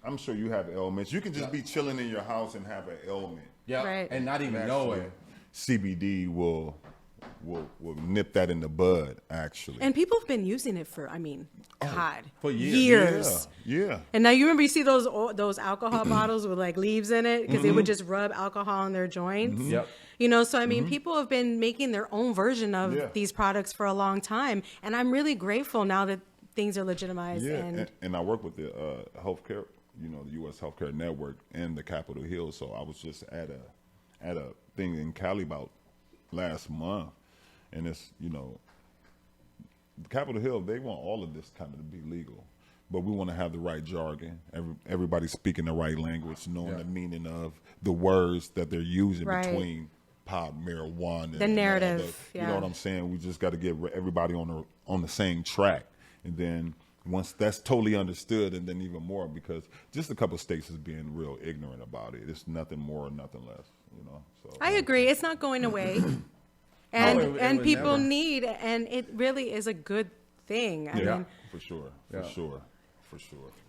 I'm sure you have ailments. You can just be chilling in your house and have an ailment. Yeah, right. And not even know it. CBD will nip that in the bud, actually. And people have been using it for, for years. Yeah. And now you those alcohol bottles with like leaves in it because they would just rub alcohol on their joints. Yep. So people have been making their own version of these products for a long time, and I'm really grateful now that things are legitimized. Yeah, and I work with the healthcare, the U.S. Healthcare Network and the Capitol Hill. So I was just at a thing in Cali about last month, and it's the Capitol Hill, they want all of this kind of to be legal, but we want to have the right jargon. Everybody speaking the right language, knowing the meaning of the words that they're using between pot, marijuana, the narrative. You know what I'm saying? We just got to get everybody on the same track, and then once that's totally understood, and then even more, because just a couple of states is being real ignorant about it. It's nothing more, nothing less. So I agree. It's not going away. And people need, and it really is a good thing. I mean, for sure.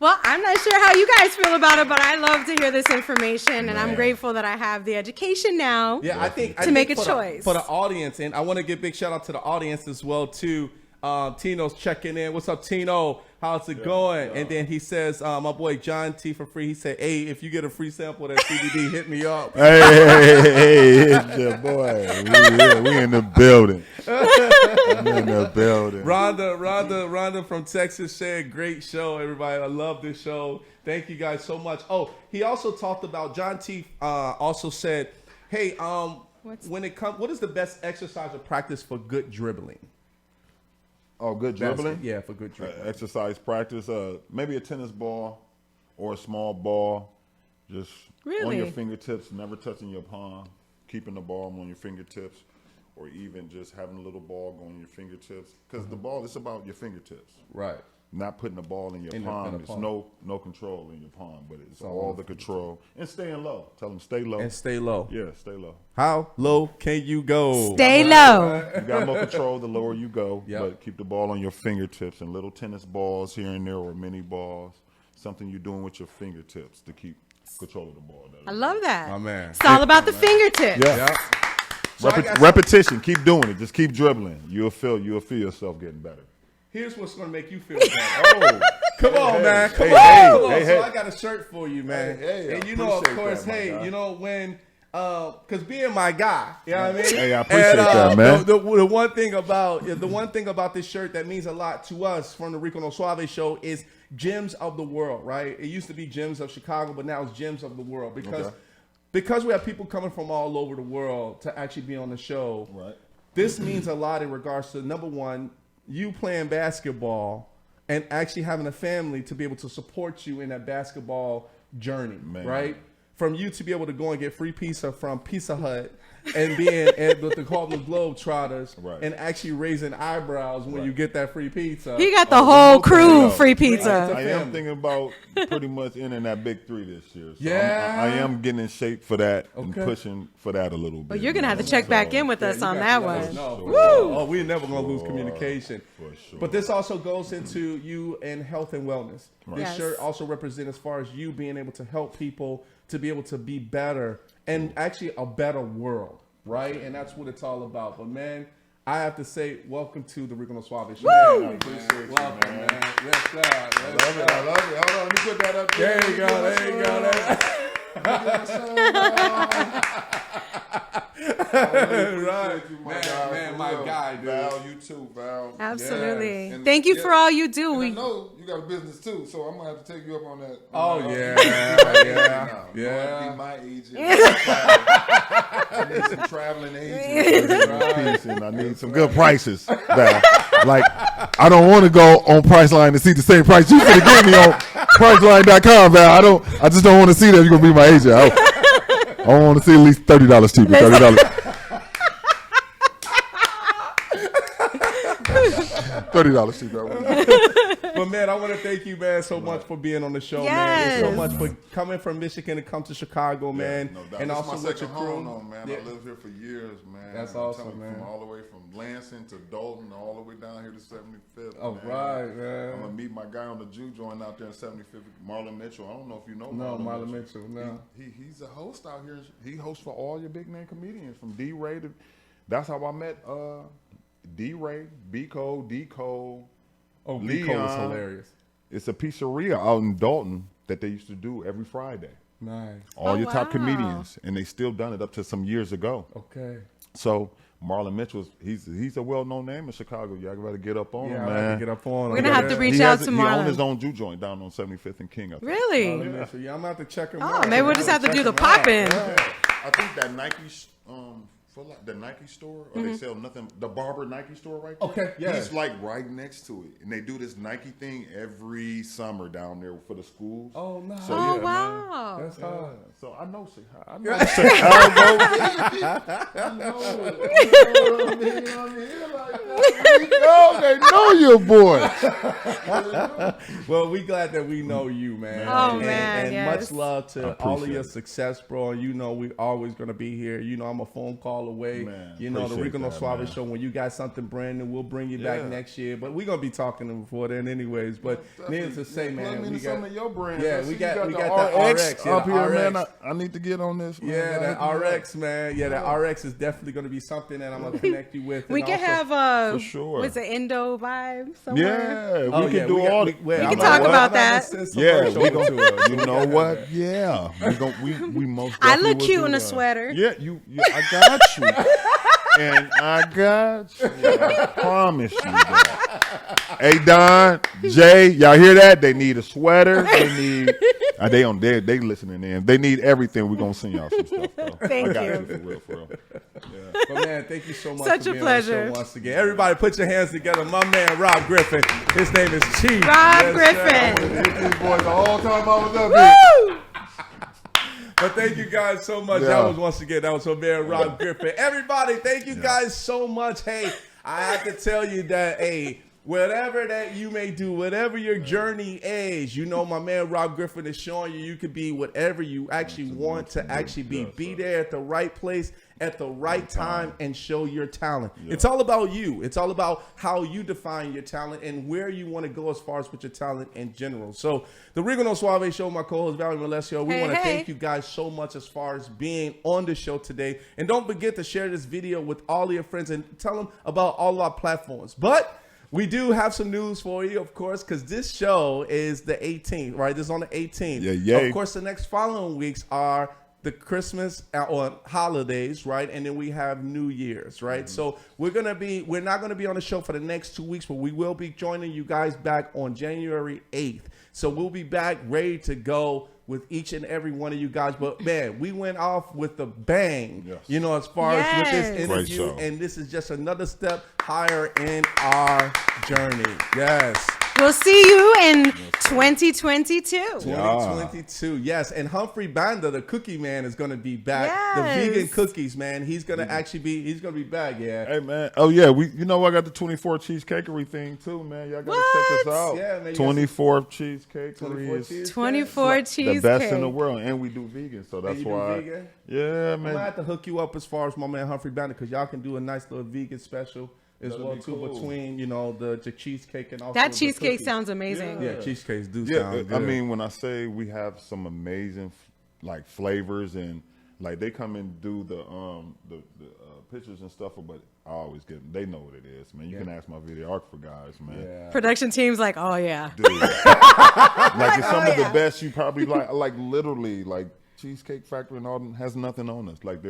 Well, I'm not sure how you guys feel about it, but I love to hear this information, and I'm grateful that I have the education now. Yeah, I think make a choice for the audience, and I want to give a big shout out to the audience as well too. Tino's checking in. What's up, Tino? How's it going? And then he says, my boy John T for free. He said, hey, if you get a free sample of that CBD, hit me up. Hey, it's your boy. We in the building. Rhonda from Texas said, great show, everybody. I love this show. Thank you guys so much. Oh, he also talked about, John T also said, hey, what is the best exercise or practice for good dribbling? Oh, good dribbling? Yeah, for good dribbling. Exercise practice, maybe a tennis ball or a small ball, just on your fingertips, never touching your palm, keeping the ball on your fingertips, or even just having a little ball going on your fingertips. Because the ball, it's about your fingertips. Right. Not putting the ball in your palm. It's no control in your palm, but it's all the control. And staying low. Tell them stay low. And stay low. Yeah, stay low. How low can you go? Stay low. You got more control the lower you go. But keep the ball on your fingertips, and little tennis balls here and there, or mini balls. Something you're doing with your fingertips to keep control of the ball. I love that. My man. It's all about the fingertips. Yeah. So repetition. Keep doing it. Just keep dribbling. You'll feel yourself getting better. Here's what's going to make you feel better. Come on, man. Come on. So I got a shirt for you, man. And of course, when, because being my guy, you know what I mean? Hey, I appreciate that, man. The one thing about this shirt that means a lot to us from the Rico No Suave Show is Gems of the World, right? It used to be Gems of Chicago, but now it's Gems of the World because we have people coming from all over the world to actually be on the show. Right. This means a lot in regards to, number one, you playing basketball and actually having a family to be able to support you in that basketball journey, right? From you to be able to go and get free pizza from Pizza Hut and being with the Harlem Globetrotters and actually raising eyebrows when you get that free pizza. He got the whole crew free pizza. I am thinking about pretty much in that big 3 this year. So I am getting in shape for that and pushing for that a little bit. Well, you're going to have to check back in with us on that one. Woo! Oh, we're never going to lose communication. For sure. But this also goes into you and health and wellness. This shirt also represents as far as you being able to help people to be able to be better and actually a better world, right? And that's what it's all about. But, man, I have to say welcome to the Rico No Suave Show. Woo! Man, I appreciate you, man. Yes, sir. I love it. Hold on, let me put that up there. There you go. Right. My guy, dude. Val, you too, Val. Absolutely. Yes. Thank you for all you do. I know you got a business too, so I'm gonna have to take you up on that. Yeah. Be my agent. I need some traveling agents. And I need some good prices, Val. Like, I don't want to go on Priceline to see the same price you could give me on Priceline.com, Val. I just don't want to see that you're gonna be my agent. I want to see at least $30 cheaper. $30 cheaper. But But man, I want to thank you, man, so much for being on the show, man. Yes. And so much for coming from Michigan to come to Chicago, man. No doubt. And This also is my with your second crew. home, though, man. Yeah. I lived here for years, man. That's I'm awesome, telling you, man. From all the way from Lansing to Dalton, all the way down here to 75th. Oh, man. right, man. I'm gonna meet my guy on the Jew joint out there in 75th, Marlon Mitchell. I don't know if you know No, Marlon Mitchell, no. He's a host out here. He hosts for all your big name comedians from D Ray to. That's how I met D Ray, B Cole, D Cole. Oh, Rico was Leon. hilarious. It's a pizzeria out in Dalton that they used to do every Friday. Nice. All your top wow. comedians, and they still done it up to some years ago. Okay. So Marlon Mitchell's he's a well-known name in Chicago. Y'all gotta get up on him, I man. have to get up on We're him. gonna have to Yeah. reach He out has- to He owns Marlon. his own Jew joint down on 75th and King up there. Really? Marlon Mitchell. Yeah, I'm gonna have to check him Oh, out. maybe we'll just have to do the pop-in. I think that Nike, the Nike store, or they sell nothing. The Barber Nike store right there. Okay, yeah. He's like right next to it, and they do this Nike thing every summer down there for the schools. Oh, nice. So, Oh, yeah, man. wow. That's hard. So I know Chicago. I know Chicago. They know your boy. Well, we glad that we know you, man. Oh, and, man, and yes. much love I to appreciate all of your it. success, bro. You know we always gonna be here. You know I'm a phone call away. Man, you know the appreciate Rico No that, Suave man. Show. When you got something brand new, we'll bring you back Yeah. next year. But we're gonna be talking before then, anyways. But needless to say, Plug man, me we into some got of your brands. yeah, I we see got you the RX up yeah, here, the man. RX. I need to get on this. Man. Yeah, that Hit me up. RX, man. Yeah, that RX is definitely going to be something that I'm going to connect you with. We And can also- have For sure. what's the Indo vibe somewhere? Yeah, Oh, we yeah, can do got- all. we can I'm talk like, about I'm gonna that. send some Yeah, merch we over gon' to us. You know what? Yeah, we most. I definitely look will cute do in a that. sweater. Yeah, I got you, and I got you. I promise you that. Hey Don, Jay, y'all hear that? They need a sweater. They need. They listening in. They need everything. We're gonna send y'all some stuff. Though. Thank I got you. for real, for real. But man, thank you so much Such for a being on the show pleasure. once again. Everybody put your hands together. My man, Rob Griffin. His name is Chief. Rob Yes, Griffin. sir. Get these boys the whole time I was up here. Woo! But thank you guys so much. Yeah. That was once again, that was my man, Rob Griffin. Everybody, thank you guys so much. Hey, I have to tell you that, hey, whatever that you may do, whatever your journey is, you know, my man Rob Griffin is showing you could be whatever you actually want to actually be. Be there at the right place at the right time and show your talent. It's all about you. It's all about how you define your talent and where you want to go as far as with your talent in general. So the Rico No Suave Show, my co-host Valerie Melesio, we Hey, want to hey. thank you guys so much as far as being on the show today. And don't forget to share this video with all your friends and tell them about all our platforms. But we do have some news for you, of course, because this show is the 18th, right? This is on the 18th. Yeah, yay. Of course, the next following weeks are the Christmas or holidays, right? And then we have New Year's, right? So we're not gonna be on the show for the next 2 weeks, but we will be joining you guys back on January 8th. So we'll be back ready to go with each and every one of you guys. But man, we went off with a bang, Yes. you know, as far as with Yes. this Great interview. show. And this is just another step higher in our journey. Yes. We'll see you in 2022. 2022, yes. And Humphrey Banda, the cookie man, is going to be back. Yes. The vegan cookies, man. He's going to actually be, he's going to be back, yeah. Hey man, oh yeah, I got the 24 cheesecakery thing too, man. Y'all gotta check us What? out. Yeah, man, you got 24 cheesecakery 24 is cheese. 24 the cheesecake. best in the world, and we do vegan, so that's you do why. vegan? Yeah, I'm going to man. have to hook you up as far as my man Humphrey Banda because y'all can do a nice little vegan special as That'd well, be too, cool. between, you know, the cheesecake and also That the cheesecake cookies. sounds amazing. Yeah, cheesecakes do Yeah, sound good. I mean, when I say we have some amazing like flavors and like they come and do the pictures and stuff, but I always get them. They know what it is, man. You can ask my videographer guys, man. Yeah. Production team's like, oh yeah. Dude, like it's some of yeah. the best you probably like literally like Cheesecake Factory and all them has nothing on us. Like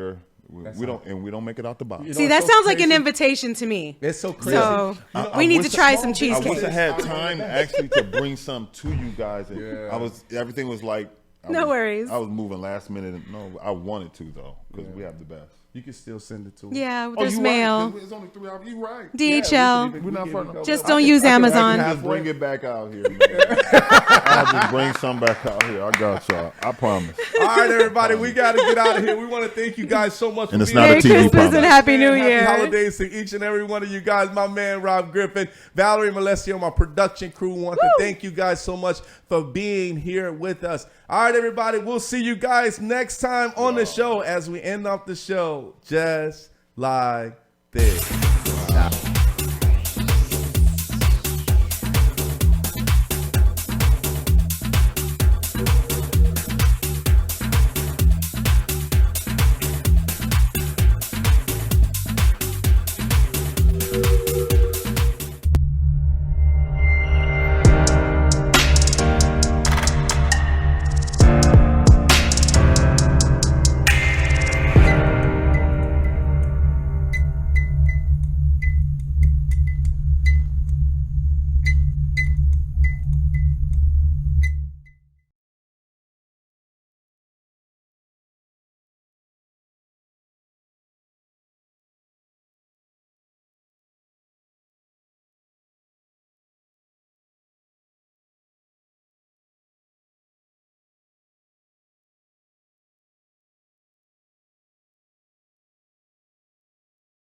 we don't make it out the box. You know, See, it's that so sounds like an crazy. invitation to me. It's so crazy. So I we need wish to try small some business- I cheesecake. wish I had time actually to bring some to you guys. And Yeah. everything was like No worries. I was moving last minute. No, I wanted to though because we have the best. you can still send it to us. Yeah, Oh, there's you mail. right. It's only 3 hours. You right. DHL. We're not far. Just don't use Amazon. Just bring it back out here, man. I'll just bring some back out here. I got y'all. I promise. All right, everybody, we got to get out of here. We want to thank you guys so much And for it's being not a Merry TV Christmas promise. and Happy New Year. Happy holidays to each and every one of you guys. My man, Rob Griffin, Valerie Malesio, my production crew want to thank you guys so much for being here with us. All right, everybody, we'll see you guys next time on the show as we end off the show just like this.